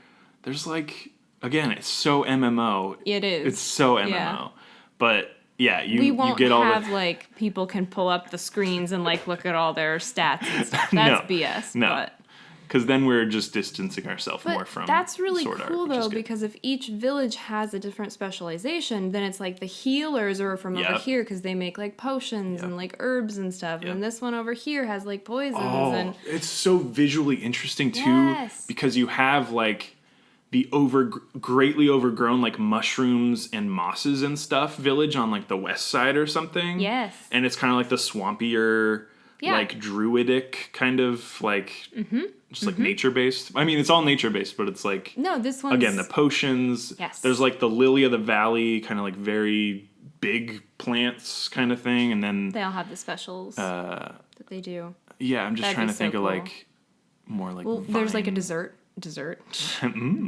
Speaker 2: there's like, again, it's so MMO.
Speaker 1: It is.
Speaker 2: It's so MMO.
Speaker 1: Yeah.
Speaker 2: But yeah,
Speaker 1: We won't
Speaker 2: you get all
Speaker 1: have
Speaker 2: the
Speaker 1: like people can pull up the screens and like look at all their stats and stuff. That's
Speaker 2: No.
Speaker 1: BS.
Speaker 2: No. Because then we're just distancing ourselves more
Speaker 1: But
Speaker 2: from
Speaker 1: that's really
Speaker 2: Sword Art,
Speaker 1: cool
Speaker 2: which is
Speaker 1: though,
Speaker 2: good.
Speaker 1: because if each village has a different specialization, then it's like the healers are from over
Speaker 2: Yep.
Speaker 1: here because they make like potions and like herbs and stuff,
Speaker 2: Yep.
Speaker 1: and this one over here has like poisons
Speaker 2: Oh,
Speaker 1: and
Speaker 2: it's so visually interesting too,
Speaker 1: Yes.
Speaker 2: because you have like the greatly overgrown like mushrooms and mosses and stuff village on like the west side or something.
Speaker 1: Yes.
Speaker 2: And it's kind of like the swampier,
Speaker 1: Yeah.
Speaker 2: like druidic kind of like just like nature based. I mean, it's all nature based, but it's like
Speaker 1: no, this one's
Speaker 2: again the potions.
Speaker 1: Yes.
Speaker 2: There's like the lily of the valley, kind of like very big plants kind of thing, and then
Speaker 1: they all have the specials that they do.
Speaker 2: yeah, I'm just
Speaker 1: That'd
Speaker 2: trying
Speaker 1: be
Speaker 2: to think
Speaker 1: so
Speaker 2: of
Speaker 1: cool.
Speaker 2: like more like
Speaker 1: Well, there's like a
Speaker 2: vine.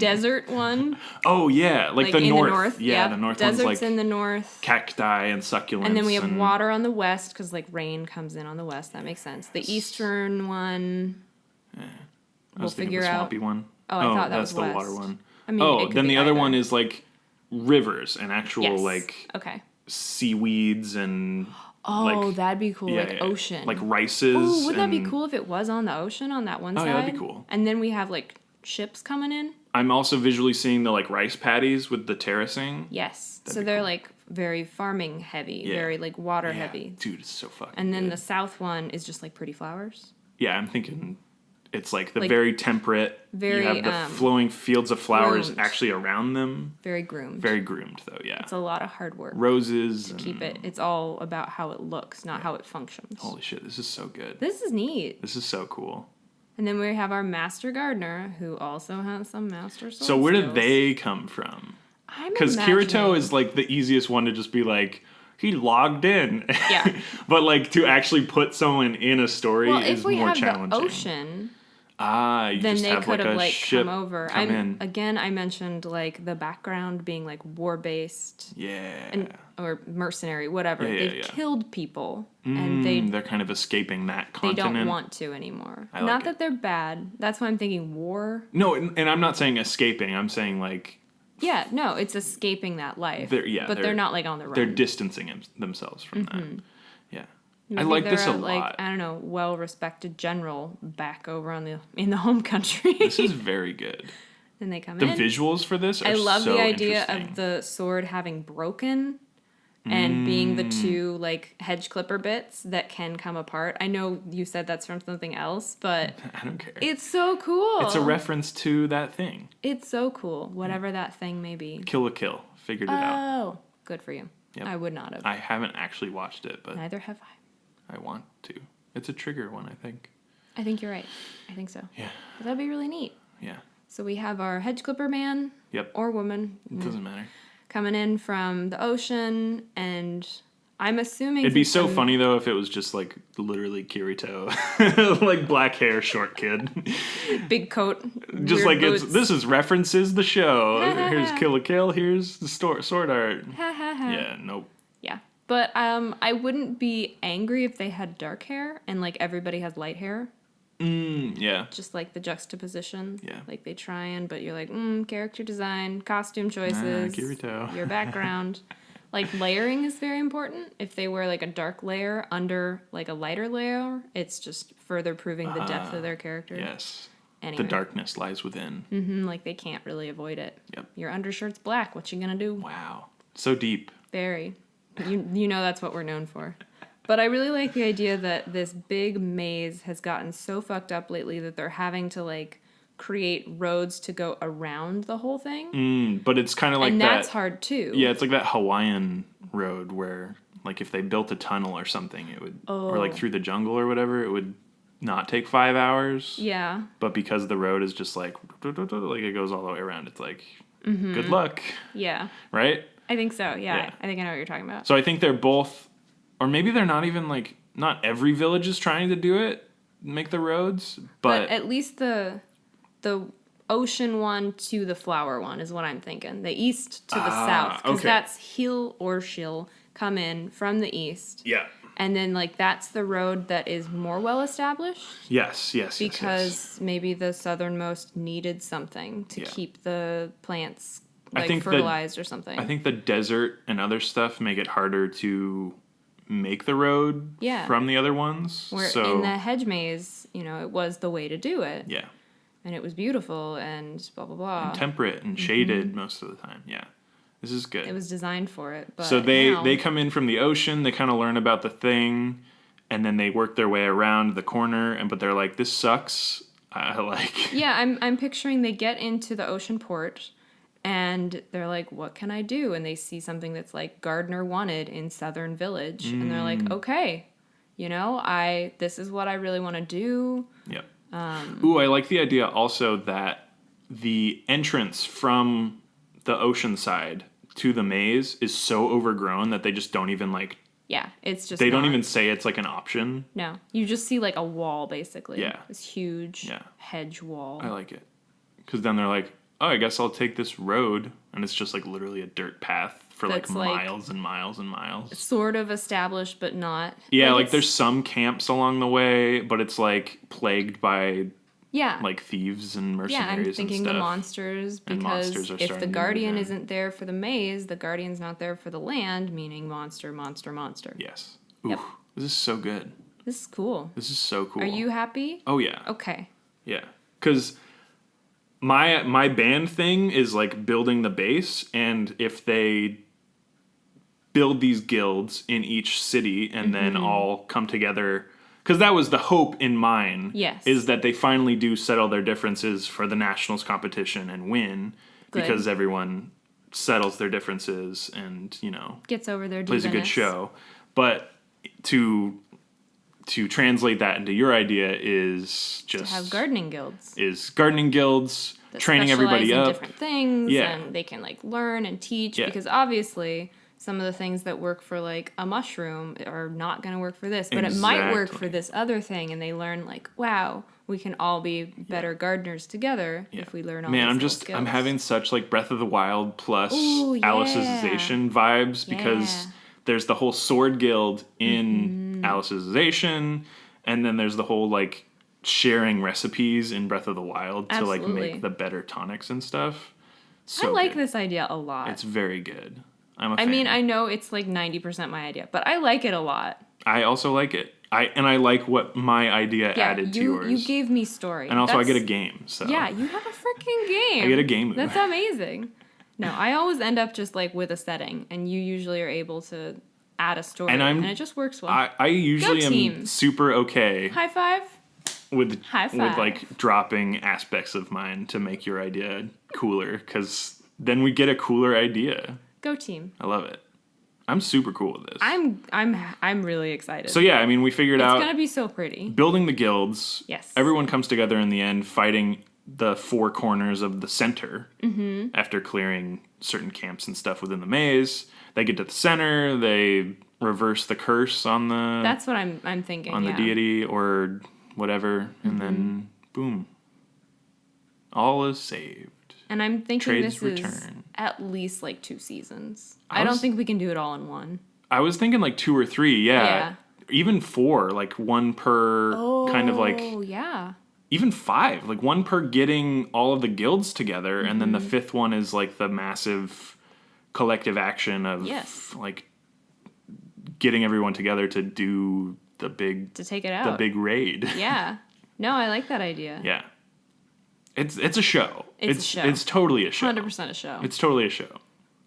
Speaker 1: desert one.
Speaker 2: Oh yeah, like the
Speaker 1: in
Speaker 2: north.
Speaker 1: the north.
Speaker 2: Yeah, the north
Speaker 1: Desert's
Speaker 2: one's like
Speaker 1: in the north.
Speaker 2: cacti and succulents.
Speaker 1: And then we have water on the west because like rain comes in on the west. That makes sense. The eastern one,
Speaker 2: I
Speaker 1: we'll
Speaker 2: was thinking
Speaker 1: figure
Speaker 2: the
Speaker 1: out.
Speaker 2: swampy one.
Speaker 1: Oh, I thought that
Speaker 2: that's
Speaker 1: was
Speaker 2: the
Speaker 1: west.
Speaker 2: water one.
Speaker 1: I mean, it could
Speaker 2: then
Speaker 1: be
Speaker 2: the other
Speaker 1: either.
Speaker 2: one is like rivers and actual
Speaker 1: Yes.
Speaker 2: like
Speaker 1: Okay.
Speaker 2: seaweeds and
Speaker 1: Oh,
Speaker 2: like,
Speaker 1: that'd be cool.
Speaker 2: yeah,
Speaker 1: like
Speaker 2: yeah,
Speaker 1: ocean.
Speaker 2: like rices.
Speaker 1: Oh, wouldn't that be
Speaker 2: and
Speaker 1: cool if it was on the ocean on that one
Speaker 2: Oh,
Speaker 1: side?
Speaker 2: yeah, that'd be cool.
Speaker 1: And then we have like ships coming in.
Speaker 2: I'm also visually seeing the like rice paddies with the terracing.
Speaker 1: Yes.
Speaker 2: That'd
Speaker 1: so
Speaker 2: be
Speaker 1: they're
Speaker 2: cool.
Speaker 1: like very farming heavy,
Speaker 2: Yeah.
Speaker 1: very like water
Speaker 2: Yeah,
Speaker 1: heavy.
Speaker 2: dude, it's so fucking.
Speaker 1: And then
Speaker 2: good.
Speaker 1: the south one is just like pretty flowers.
Speaker 2: Yeah, I'm thinking it's like the
Speaker 1: Like,
Speaker 2: very temperate.
Speaker 1: very,
Speaker 2: you have the flowing fields of flowers
Speaker 1: groomed.
Speaker 2: actually around them.
Speaker 1: Very groomed.
Speaker 2: Very groomed, though. Yeah,
Speaker 1: It's a lot of hard work.
Speaker 2: roses.
Speaker 1: To keep it. It's all about how it looks, not how it functions.
Speaker 2: Holy shit, this is so good.
Speaker 1: This is neat.
Speaker 2: This is so cool.
Speaker 1: And then we have our master gardener, who also has some master sword
Speaker 2: So where did
Speaker 1: skills.
Speaker 2: they come from?
Speaker 1: I'm
Speaker 2: Because
Speaker 1: imagining-
Speaker 2: Kirito is like the easiest one to just be like, he logged in.
Speaker 1: Yeah.
Speaker 2: But like to actually put someone in a story
Speaker 1: Well,
Speaker 2: is
Speaker 1: if we
Speaker 2: more
Speaker 1: have
Speaker 2: challenging.
Speaker 1: the ocean,
Speaker 2: You
Speaker 1: then
Speaker 2: just
Speaker 1: they
Speaker 2: have
Speaker 1: could have
Speaker 2: a
Speaker 1: like
Speaker 2: ship
Speaker 1: come over. Again, I mentioned like the background being like war based.
Speaker 2: Yeah.
Speaker 1: Or mercenary, whatever. They've
Speaker 2: yeah.
Speaker 1: killed people, and
Speaker 2: they're kind of escaping that continent.
Speaker 1: They don't want to anymore.
Speaker 2: I like
Speaker 1: Not
Speaker 2: it.
Speaker 1: that they're bad. That's why I'm thinking war.
Speaker 2: No, and I'm not saying escaping. I'm saying like.
Speaker 1: Yeah, no, it's escaping that life. But they're not like on the run.
Speaker 2: They're distancing themselves from that. Yeah.
Speaker 1: Maybe
Speaker 2: I like this a
Speaker 1: like,
Speaker 2: lot.
Speaker 1: I don't know, well-respected general back over in the home country.
Speaker 2: This is very good.
Speaker 1: And they come
Speaker 2: the
Speaker 1: in.
Speaker 2: The visuals for this are so
Speaker 1: I love the idea
Speaker 2: interesting.
Speaker 1: of the sword having broken and being the two like hedge clipper bits that can come apart. I know you said that's from something else, but
Speaker 2: I don't care.
Speaker 1: It's so cool.
Speaker 2: It's a reference to that thing.
Speaker 1: It's so cool, whatever that thing may be.
Speaker 2: Kill la Kill. Figured it out.
Speaker 1: Oh, good for you.
Speaker 2: Yep.
Speaker 1: I would not have.
Speaker 2: I haven't actually watched it, but
Speaker 1: Neither have I.
Speaker 2: I want to. It's a trigger one, I think.
Speaker 1: I think you're right. I think so.
Speaker 2: Yeah.
Speaker 1: But that'd be really neat.
Speaker 2: Yeah.
Speaker 1: So we have our hedge clipper man.
Speaker 2: Yep.
Speaker 1: Or woman.
Speaker 2: It doesn't matter.
Speaker 1: Coming in from the ocean, and I'm assuming...
Speaker 2: It'd be so funny, though, if it was just, like, literally Kirito. Like, black hair, short kid.
Speaker 1: Big coat.
Speaker 2: Just like,
Speaker 1: boots.
Speaker 2: this is references the show. Here's Kill la Kill, here's the sword art. Yeah, nope.
Speaker 1: Yeah. But I wouldn't be angry if they had dark hair, and, like, everybody has light hair.
Speaker 2: Yeah.
Speaker 1: Just like the juxtaposition.
Speaker 2: Yeah.
Speaker 1: Like they try and, but you're like, character design, costume choices.
Speaker 2: Kirito.
Speaker 1: Your background. Like layering is very important. If they wear like a dark layer under like a lighter layer, it's just further proving the depth of their character.
Speaker 2: Yes.
Speaker 1: Anyway.
Speaker 2: The darkness lies within.
Speaker 1: Like they can't really avoid it.
Speaker 2: Yep.
Speaker 1: Your undershirt's black. What you gonna do?
Speaker 2: Wow. So deep.
Speaker 1: Very. You know that's what we're known for. But I really like the idea that this big maze has gotten so fucked up lately that they're having to, like, create roads to go around the whole thing.
Speaker 2: But it's kind of like
Speaker 1: and
Speaker 2: that.
Speaker 1: And that's hard, too.
Speaker 2: Yeah, it's like that Hawaiian road where, like, if they built a tunnel or something, it would... Or, like, through the jungle or whatever, it would not take 5 hours.
Speaker 1: Yeah.
Speaker 2: But because the road is just, like it goes all the way around, it's like, good luck.
Speaker 1: Yeah.
Speaker 2: Right?
Speaker 1: I think so, yeah. I think I know what you're talking about.
Speaker 2: So I think they're both... Or maybe they're not even, like... Not every village is trying to do it, make the roads, but
Speaker 1: at least the ocean one to the flower one is what I'm thinking. The east to the south. Because that's hill or shill come in from the east.
Speaker 2: Yeah.
Speaker 1: And then, like, that's the road that is more well-established.
Speaker 2: Yes.
Speaker 1: Because maybe the southernmost needed something to keep the plants, like, fertilized or something.
Speaker 2: I think the desert and other stuff make it harder to make the road from the other ones.
Speaker 1: Where in the hedge maze, it was the way to do it.
Speaker 2: Yeah.
Speaker 1: And it was beautiful and blah, blah, blah.
Speaker 2: And temperate and shaded most of the time. Yeah. This is good.
Speaker 1: It was designed for it. But
Speaker 2: so they come in from the ocean, they kind of learn about the thing, and then they work their way around the corner, but they're like, this sucks.
Speaker 1: Yeah, I'm picturing they get into the ocean port, and they're like, what can I do? And they see something that's like Gardner wanted in Southern Village. And they're like, okay, this is what I really want to do.
Speaker 2: Yep. I like the idea also that the entrance from the ocean side to the maze is so overgrown that they just don't even like...
Speaker 1: Yeah, it's just...
Speaker 2: They don't even say it's like an option.
Speaker 1: No. You just see like a wall, basically.
Speaker 2: Yeah.
Speaker 1: This huge hedge wall.
Speaker 2: I like it. Because then they're like, oh, I guess I'll take this road. And it's just like literally a dirt path for like miles and miles and miles.
Speaker 1: Sort of established, but not.
Speaker 2: Yeah, like there's some camps along the way, but it's like plagued by...
Speaker 1: Yeah.
Speaker 2: Like thieves and mercenaries and stuff.
Speaker 1: Yeah, I'm thinking the monsters, because if the guardian isn't there for the maze, the guardian's not there for the land, meaning monster, monster, monster.
Speaker 2: Yes. Ooh, yep. This is so good.
Speaker 1: This is cool.
Speaker 2: This is so cool.
Speaker 1: Are you happy?
Speaker 2: Oh, yeah.
Speaker 1: Okay.
Speaker 2: Yeah. Because my band thing is like building the base, and if they build these guilds in each city and then all come together... Because that was the hope in mine.
Speaker 1: Yes.
Speaker 2: Is that they finally do settle their differences for the nationals competition and win. Good. Because everyone settles their differences and,
Speaker 1: gets over their
Speaker 2: plays a good show. But to translate that into your idea is just...
Speaker 1: To have gardening guilds.
Speaker 2: Is gardening guilds,
Speaker 1: that
Speaker 2: training everybody up.
Speaker 1: In different things. Yeah. And they can, like, learn and teach. Yeah. Because obviously... Some of the things that work for, like, a mushroom are not going to work for this. But it might work for this other thing. And they learn, like, wow, we can all be better gardeners together if we learn all these little skills.
Speaker 2: I'm having such like Breath of the Wild plus
Speaker 1: Ooh, yeah.
Speaker 2: Alicization vibes because there's the whole sword guild in Alicization, and then there's the whole like sharing recipes in Breath of the Wild to like make the better tonics and stuff. So
Speaker 1: I like this idea a lot.
Speaker 2: It's very good. I'm a fan.
Speaker 1: I mean, I know it's like 90% my idea, but I like it a lot.
Speaker 2: I also like it. I like what my idea added to yours.
Speaker 1: You gave me story.
Speaker 2: And also I get a game, so.
Speaker 1: Yeah, you have a freaking game.
Speaker 2: I get a game move.
Speaker 1: That's amazing. No, I always end up just like with a setting, and you usually are able to add a story, and it just works well.
Speaker 2: I usually am super okay.
Speaker 1: High five.
Speaker 2: With like dropping aspects of mine to make your idea cooler, because then we get a cooler idea.
Speaker 1: Go team.
Speaker 2: I love it. I'm super cool with this.
Speaker 1: I'm really excited.
Speaker 2: So yeah, I mean, we figured out
Speaker 1: it's gonna be so pretty.
Speaker 2: Building the guilds.
Speaker 1: Yes.
Speaker 2: Everyone comes together in the end, fighting the four corners of the center. Mm-hmm. After clearing certain camps and stuff within the maze, they get to the center. They reverse the curse on the.
Speaker 1: That's what I'm thinking.
Speaker 2: On the deity or whatever, and then boom, all is saved.
Speaker 1: And I'm thinking
Speaker 2: Trades
Speaker 1: this
Speaker 2: return.
Speaker 1: is at least like 2 seasons. I don't think we can do it all in one.
Speaker 2: I was thinking like 2 or 3, yeah. Even 4, like 1 per kind of like.
Speaker 1: Oh yeah.
Speaker 2: Even 5, like 1 per getting all of the guilds together, and then the 5th one is like the massive collective action of like getting everyone together to do the big
Speaker 1: to take it out.
Speaker 2: The big raid.
Speaker 1: Yeah. No, I like that idea.
Speaker 2: Yeah. It's a show.
Speaker 1: It's a show.
Speaker 2: It's totally a show.
Speaker 1: 100% a show.
Speaker 2: It's totally a show.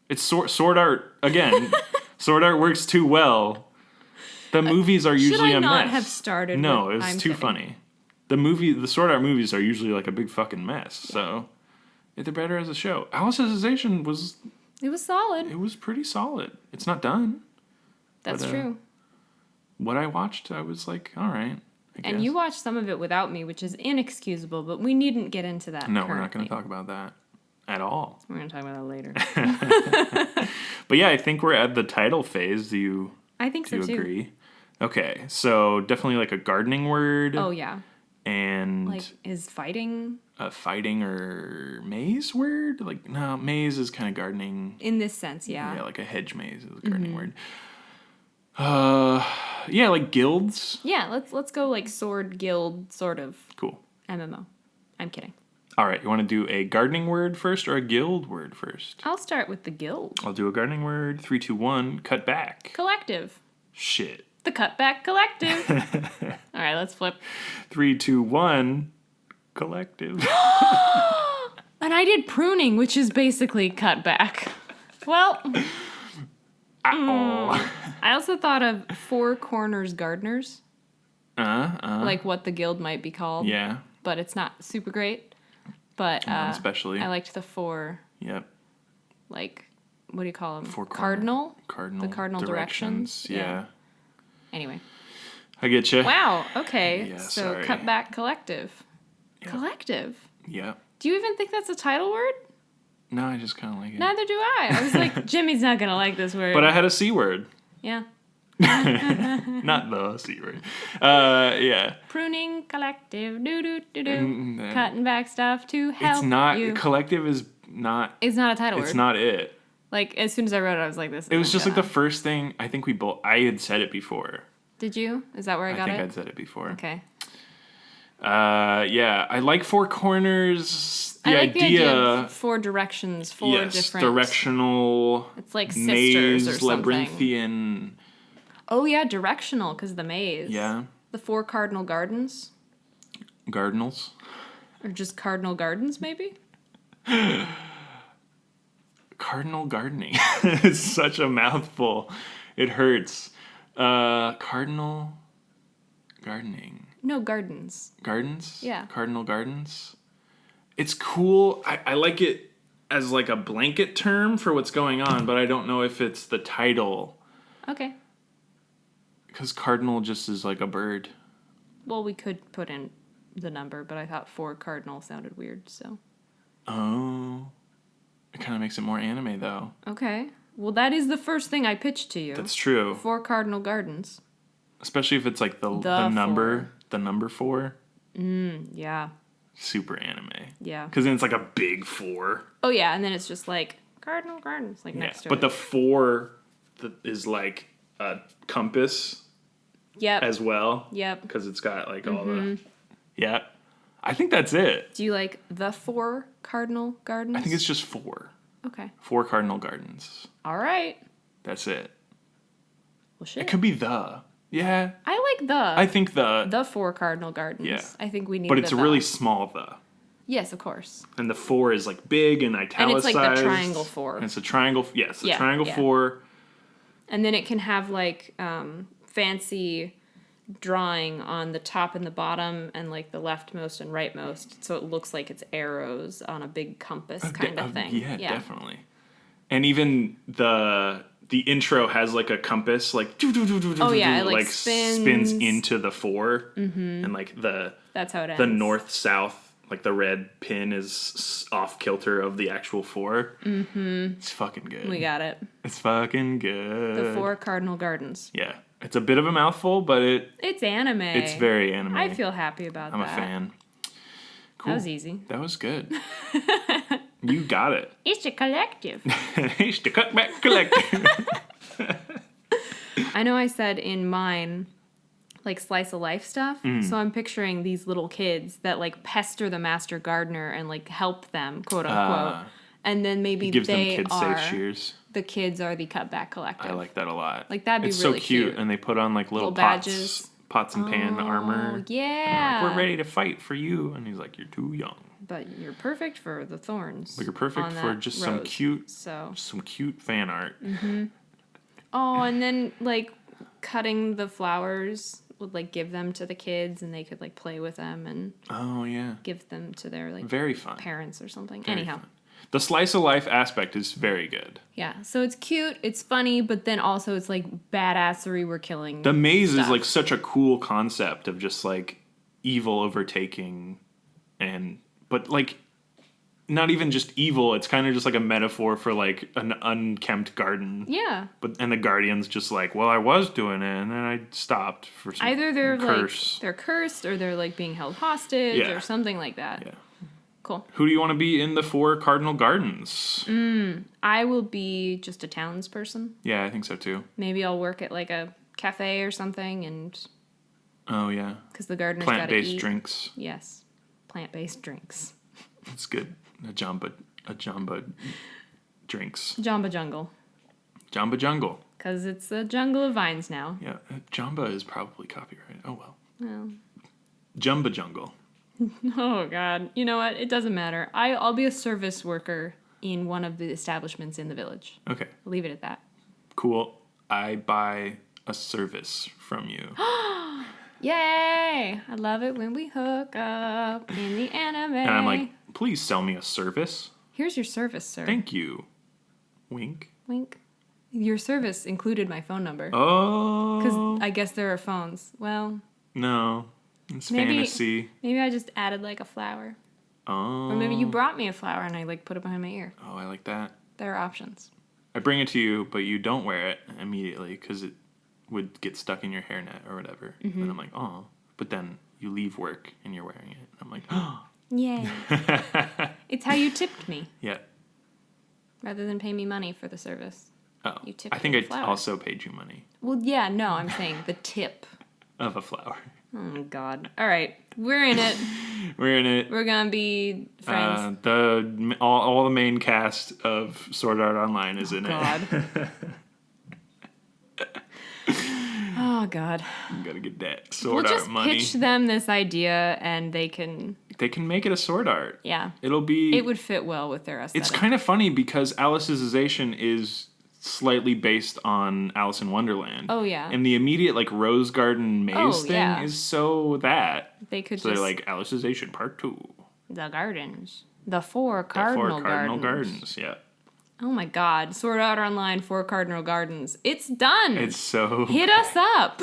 Speaker 2: It's sword art again. Sword art works too well. The movies are usually a mess.
Speaker 1: Should I not have started?
Speaker 2: No, it was too funny. The sword art movies are usually like a big fucking mess. So they're better as a show. Alicization was.
Speaker 1: It was solid.
Speaker 2: It was pretty solid. It's not done.
Speaker 1: That's true.
Speaker 2: What I watched, I was like, all right.
Speaker 1: And you watched some of it without me, which is inexcusable, but we needn't get into that.
Speaker 2: No, we're not going to talk about that at all.
Speaker 1: We're going to talk about that later.
Speaker 2: But yeah, I think we're at the title phase.
Speaker 1: I think so too.
Speaker 2: Do you agree? Okay, so definitely like a gardening word.
Speaker 1: Oh, yeah.
Speaker 2: And
Speaker 1: like, is fighting
Speaker 2: a fighting or maze word? Like, no, maze is kind of gardening.
Speaker 1: In this sense, yeah.
Speaker 2: Yeah, like a hedge maze is a gardening word. Yeah, like guilds.
Speaker 1: Yeah, let's go like sword guild sort of.
Speaker 2: Cool.
Speaker 1: MMO. I'm kidding.
Speaker 2: All right, you want to do a gardening word first or a guild word first?
Speaker 1: I'll start with the guild.
Speaker 2: I'll do a gardening word. 3, 2, 1. Cut back.
Speaker 1: Collective.
Speaker 2: Shit.
Speaker 1: The Cutback Collective. All right, let's flip.
Speaker 2: 3, 2, 1. Collective.
Speaker 1: And I did pruning, which is basically cut back. Well. I also thought of Four Corners Gardeners. Like what the guild might be called.
Speaker 2: Yeah.
Speaker 1: But it's not super great. But
Speaker 2: especially.
Speaker 1: I liked the 4.
Speaker 2: Yep.
Speaker 1: Like, what do you call them?
Speaker 2: 4
Speaker 1: Cardinal?
Speaker 2: Cardinal.
Speaker 1: The cardinal directions.
Speaker 2: Yeah.
Speaker 1: Anyway.
Speaker 2: I get you.
Speaker 1: Wow. Okay.
Speaker 2: Yeah,
Speaker 1: so
Speaker 2: sorry.
Speaker 1: Cutback Collective.
Speaker 2: Yep.
Speaker 1: Collective.
Speaker 2: Yeah.
Speaker 1: Do you even think that's a title word?
Speaker 2: No, I just kind of like it.
Speaker 1: Neither do I. I was like, Jimmy's not going to like this word.
Speaker 2: But I had a C word.
Speaker 1: Yeah.
Speaker 2: Not the C word. Yeah.
Speaker 1: Pruning, collective, do-do-do-do. Cutting back stuff to help
Speaker 2: It's not,
Speaker 1: you.
Speaker 2: collective is not.
Speaker 1: It's not a title word.
Speaker 2: It's not it.
Speaker 1: Like, as soon as I wrote it, I was like, this is
Speaker 2: It was just like the first thing, I think I had said it before.
Speaker 1: Did you? Is that where I got it?
Speaker 2: I think I'd said it before.
Speaker 1: Okay.
Speaker 2: Yeah, I like 4 corners.
Speaker 1: I like the idea of 4 directions, 4 different.
Speaker 2: Directional.
Speaker 1: It's like sisters
Speaker 2: maze,
Speaker 1: or something.
Speaker 2: Labyrinthian.
Speaker 1: Oh yeah, directional because the maze.
Speaker 2: Yeah.
Speaker 1: The 4 Cardinal Gardens.
Speaker 2: Cardinals.
Speaker 1: Or just Cardinal Gardens, maybe.
Speaker 2: Cardinal gardening. It's such a mouthful. It hurts. Cardinal gardening.
Speaker 1: No, gardens.
Speaker 2: Gardens?
Speaker 1: Yeah.
Speaker 2: Cardinal Gardens. It's cool. I like it as like a blanket term for what's going on, but I don't know if it's the title.
Speaker 1: Okay.
Speaker 2: Because cardinal just is like a bird.
Speaker 1: Well, we could put in the number, but I thought 4 cardinal sounded weird, so.
Speaker 2: Oh. It kind of makes it more anime, though.
Speaker 1: Okay. Well, that is the first thing I pitched to you.
Speaker 2: That's true.
Speaker 1: 4 Cardinal Gardens.
Speaker 2: Especially if it's like the number,
Speaker 1: 4.
Speaker 2: the number 4.
Speaker 1: Yeah.
Speaker 2: Super anime.
Speaker 1: Yeah.
Speaker 2: Because then it's like a big 4.
Speaker 1: Oh, yeah, and then it's just like Cardinal Gardens, like next to it.
Speaker 2: But the 4 is like a compass as well.
Speaker 1: Yep.
Speaker 2: Because it's got like all the... Yeah. I think that's it.
Speaker 1: Do you like the 4 Cardinal Gardens?
Speaker 2: I think it's just 4.
Speaker 1: Okay.
Speaker 2: 4 Cardinal Gardens.
Speaker 1: All right.
Speaker 2: That's it.
Speaker 1: Well, shit.
Speaker 2: It could be the. Yeah.
Speaker 1: I like the.
Speaker 2: I think the
Speaker 1: 4 Cardinal Gardens.
Speaker 2: Yeah.
Speaker 1: I think we need
Speaker 2: But it's a really small the.
Speaker 1: Yes, of course.
Speaker 2: And the 4 is like big and italicized.
Speaker 1: And it's like the triangle 4.
Speaker 2: And it's a triangle. Yes,
Speaker 1: Yeah,
Speaker 2: triangle 4.
Speaker 1: And then it can have like fancy drawing on the top and the bottom and like the leftmost and rightmost, so it looks like it's arrows on a big compass kind of thing.
Speaker 2: Yeah, definitely. And even the intro has like a compass, like
Speaker 1: it like
Speaker 2: spins into the 4, and like
Speaker 1: that's how it ends.
Speaker 2: The north south, like the red pin is off kilter of the actual 4. It's fucking good.
Speaker 1: We got it.
Speaker 2: It's fucking good.
Speaker 1: The 4 Cardinal Gardens.
Speaker 2: Yeah. It's a bit of a mouthful, but
Speaker 1: it's anime.
Speaker 2: It's very anime.
Speaker 1: I feel happy about
Speaker 2: I'm
Speaker 1: that.
Speaker 2: a fan. Cool.
Speaker 1: That was easy.
Speaker 2: That was good. You got it.
Speaker 1: It's a collective.
Speaker 2: It's the Cutback Collective.
Speaker 1: I know I said in mine, like slice of life stuff. So I'm picturing these little kids that like pester the master gardener and like help them, quote unquote. And then maybe
Speaker 2: gives
Speaker 1: they
Speaker 2: them
Speaker 1: are
Speaker 2: safe shears.
Speaker 1: The kids are the cutback collective.
Speaker 2: I like that a lot.
Speaker 1: Like that'd be
Speaker 2: it's
Speaker 1: really
Speaker 2: so cute, and they put on like little
Speaker 1: badges,
Speaker 2: pots and pan armor.
Speaker 1: Yeah,
Speaker 2: Like, we're ready to fight for you, and he's like, "You're too young,
Speaker 1: but you're perfect for the thorns.
Speaker 2: But you're perfect for just some cute fan art."
Speaker 1: Oh, and then like cutting the flowers would like give them to the kids, and they could like play with them and give them to their like
Speaker 2: very fun
Speaker 1: parents or something.
Speaker 2: Very
Speaker 1: Anyhow.
Speaker 2: Fun. The slice of life aspect is very good.
Speaker 1: Yeah, so it's cute, it's funny, but then also it's like badassery. We're killing.
Speaker 2: The maze is like such a cool concept of just like evil overtaking, but like not even just evil. It's kind of just like a metaphor for like an unkempt garden.
Speaker 1: Yeah.
Speaker 2: And the guardian's just like, well, I was doing it, and then I stopped for some
Speaker 1: either they're
Speaker 2: curse.
Speaker 1: Like they're cursed, or they're like being held hostage, or something like that.
Speaker 2: Yeah.
Speaker 1: Cool.
Speaker 2: Who do you want to be in the 4 Cardinal Gardens?
Speaker 1: I will be just a townsperson.
Speaker 2: Yeah, I think so too.
Speaker 1: Maybe I'll work at like a cafe or something, and
Speaker 2: oh yeah,
Speaker 1: because the gardener's got to eat.
Speaker 2: Plant-based drinks.
Speaker 1: Yes, plant-based drinks.
Speaker 2: That's good. A jamba drinks.
Speaker 1: Jamba jungle.
Speaker 2: Jamba jungle.
Speaker 1: Because it's a jungle of vines now.
Speaker 2: Yeah, jamba is probably copyright. Oh well.
Speaker 1: Well.
Speaker 2: Jumba jungle.
Speaker 1: Oh, God. You know what? It doesn't matter. I'll be a service worker in one of the establishments in the village.
Speaker 2: Okay.
Speaker 1: I'll leave it at that.
Speaker 2: Cool. I buy a service from you.
Speaker 1: Yay! I love it when we hook up in the anime.
Speaker 2: And I'm like, please sell me a service.
Speaker 1: Here's your service, sir.
Speaker 2: Thank you. Wink.
Speaker 1: Wink. Your service included my phone number.
Speaker 2: Oh.
Speaker 1: Because I guess there are phones. Well.
Speaker 2: No. It's fantasy.
Speaker 1: Maybe I just added like a flower.
Speaker 2: Oh.
Speaker 1: Or maybe you brought me a flower and I like put it behind my ear.
Speaker 2: Oh, I like that.
Speaker 1: There are options.
Speaker 2: I bring it to you, but you don't wear it immediately because it would get stuck in your hairnet or whatever. And I'm like, oh. But then you leave work and you're wearing it. I'm like, oh.
Speaker 1: Yay. It's how you tipped me.
Speaker 2: Yeah.
Speaker 1: Rather than pay me money for the service.
Speaker 2: Oh.
Speaker 1: You tipped
Speaker 2: I think
Speaker 1: me
Speaker 2: I also paid you money.
Speaker 1: Well, yeah, no, I'm saying the tip.
Speaker 2: Of a flower.
Speaker 1: Oh, God. All right. We're in it.
Speaker 2: We're in it.
Speaker 1: We're going to be friends.
Speaker 2: All the main cast of Sword Art Online is in
Speaker 1: it. Oh, God.
Speaker 2: You gotta get that Sword Art money.
Speaker 1: We'll just pitch them this idea, and they can
Speaker 2: make it a Sword Art.
Speaker 1: Yeah.
Speaker 2: It
Speaker 1: would fit well with their aesthetic.
Speaker 2: It's kind of funny because Alicization is slightly based on Alice in Wonderland.
Speaker 1: Oh, yeah.
Speaker 2: And the immediate, like, Rose Garden maze thing is so that.
Speaker 1: They could
Speaker 2: they're like, Alicization Part 2.
Speaker 1: The gardens. The 4 Cardinal
Speaker 2: Gardens, yeah.
Speaker 1: Oh, my God. Sword Art Online 4 Cardinal Gardens. It's done.
Speaker 2: It's so
Speaker 1: Hit us up.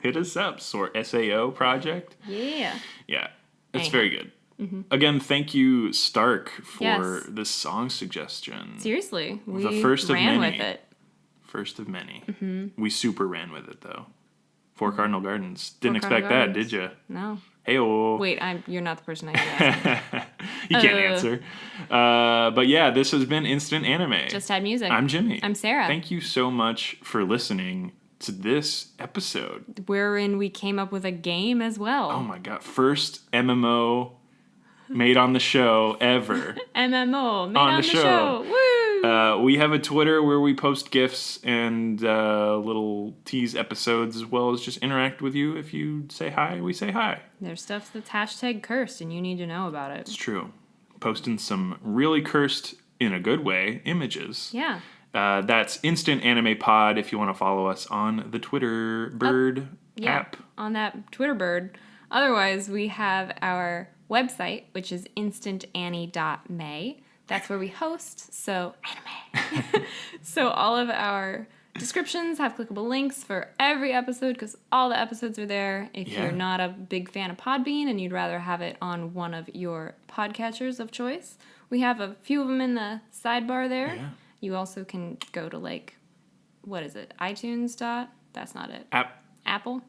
Speaker 2: Hit us up. SAO project.
Speaker 1: Yeah.
Speaker 2: Yeah. It's very good. Mm-hmm. Again, thank you, Stark, for this song suggestion.
Speaker 1: Seriously. We
Speaker 2: the first of
Speaker 1: ran
Speaker 2: many.
Speaker 1: with it.
Speaker 2: First of many.
Speaker 1: Mm-hmm.
Speaker 2: We super ran with it, though. 4 Cardinal Gardens. Didn't expect that, did you?
Speaker 1: No.
Speaker 2: Heyo.
Speaker 1: Wait, you're not the person I need to ask.
Speaker 2: You can't answer. But yeah, this has been Instant Anime.
Speaker 1: Just Had Music.
Speaker 2: I'm Jimmy.
Speaker 1: I'm Sarah.
Speaker 2: Thank you so much for listening to this episode.
Speaker 1: Wherein we came up with a game as well.
Speaker 2: Oh my god. First MMO made on the show ever.
Speaker 1: MMO made on the show. Woo!
Speaker 2: We have a Twitter where we post GIFs and little tease episodes, as well as just interact with you. If you say hi, we say hi.
Speaker 1: There's stuff that's hashtag cursed, and you need to know about it.
Speaker 2: It's true. Posting some really cursed, in a good way, images.
Speaker 1: Yeah.
Speaker 2: That's Instant Anime Pod if you want to follow us on the Twitter Bird app.
Speaker 1: On that Twitter Bird. Otherwise, we have our website, which is instantannie.may. That's where we host, so anime. So all of our descriptions have clickable links for every episode because all the episodes are there. If you're not a big fan of Podbean and you'd rather have it on one of your podcatchers of choice, we have a few of them in the sidebar there.
Speaker 2: Yeah.
Speaker 1: You also can go to what is it? iTunes. That's not it. Apple?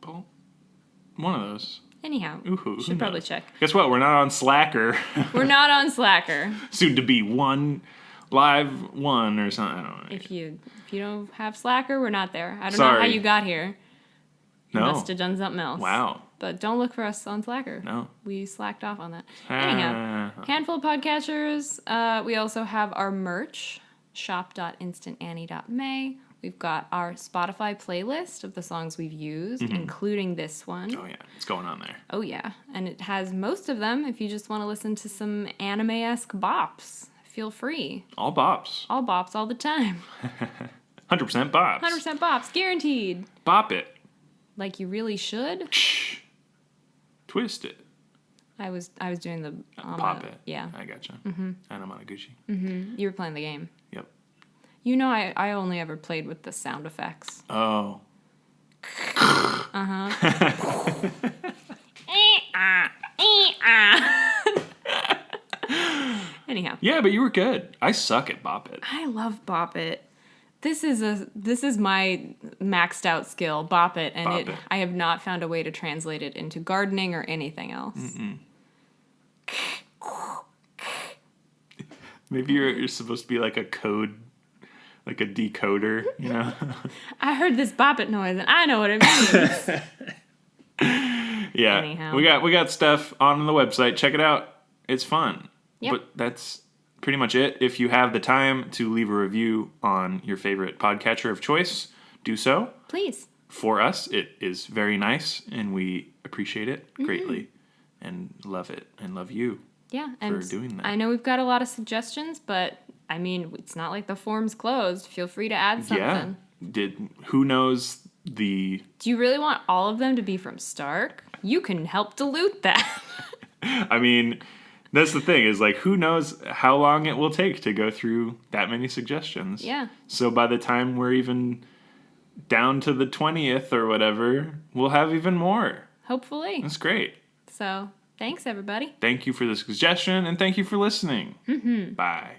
Speaker 2: One of those.
Speaker 1: Anyhow,
Speaker 2: Should
Speaker 1: probably check.
Speaker 2: Guess what? We're not on Slacker.
Speaker 1: We're not on Slacker.
Speaker 2: Soon to be live one or something. I don't know.
Speaker 1: If you don't have Slacker, we're not there. I don't
Speaker 2: Sorry.
Speaker 1: know how you got here. You
Speaker 2: No.
Speaker 1: must have done something else.
Speaker 2: Wow.
Speaker 1: But don't look for us on Slacker.
Speaker 2: No.
Speaker 1: We slacked off on that. Anyhow, handful of podcatchers. We also have our merch, shop.instantannie.may. We've got our Spotify playlist of the songs we've used, including this one.
Speaker 2: Oh, yeah. It's going on there.
Speaker 1: Oh, yeah. And it has most of them if you just want to listen to some anime-esque bops. Feel free.
Speaker 2: All bops.
Speaker 1: All bops all the time.
Speaker 2: 100% bops.
Speaker 1: 100% bops. Guaranteed.
Speaker 2: Bop it.
Speaker 1: Like you really should.
Speaker 2: Shh. Twist it.
Speaker 1: I was doing the...
Speaker 2: Pop it.
Speaker 1: Yeah.
Speaker 2: I gotcha. And I'm on a Gucci.
Speaker 1: You were playing the game.
Speaker 2: Yep.
Speaker 1: You know I only ever played with the sound effects.
Speaker 2: Oh.
Speaker 1: Anyhow.
Speaker 2: Yeah, but you were good. I suck at Bop It.
Speaker 1: I love Bop It. This is my maxed out skill, Bop It, and
Speaker 2: Bop It.
Speaker 1: I have not found a way to translate it into gardening or anything else.
Speaker 2: Maybe you're supposed to be like a code, like a decoder, you know?
Speaker 1: I heard this Bop It noise and I know what it means.
Speaker 2: Yeah.
Speaker 1: Anyhow.
Speaker 2: We got stuff on the website. Check it out. It's fun.
Speaker 1: Yep.
Speaker 2: But that's pretty much it. If you have the time to leave a review on your favorite podcatcher of choice, do so.
Speaker 1: Please.
Speaker 2: For us, it is very nice, and we appreciate it greatly and love it and love you.
Speaker 1: Yeah, and
Speaker 2: for doing that.
Speaker 1: I know we've got a lot of suggestions, but I mean, it's not like the form's closed. Feel free to add something.
Speaker 2: Yeah. Who knows the...
Speaker 1: Do you really want all of them to be from Stark? You can help dilute that.
Speaker 2: I mean, that's the thing, is like, who knows how long it will take to go through that many suggestions.
Speaker 1: Yeah.
Speaker 2: So by the time we're even down to the 20th or whatever, we'll have even more.
Speaker 1: Hopefully.
Speaker 2: That's great.
Speaker 1: So, thanks everybody.
Speaker 2: Thank you for the suggestion, and thank you for listening. Bye.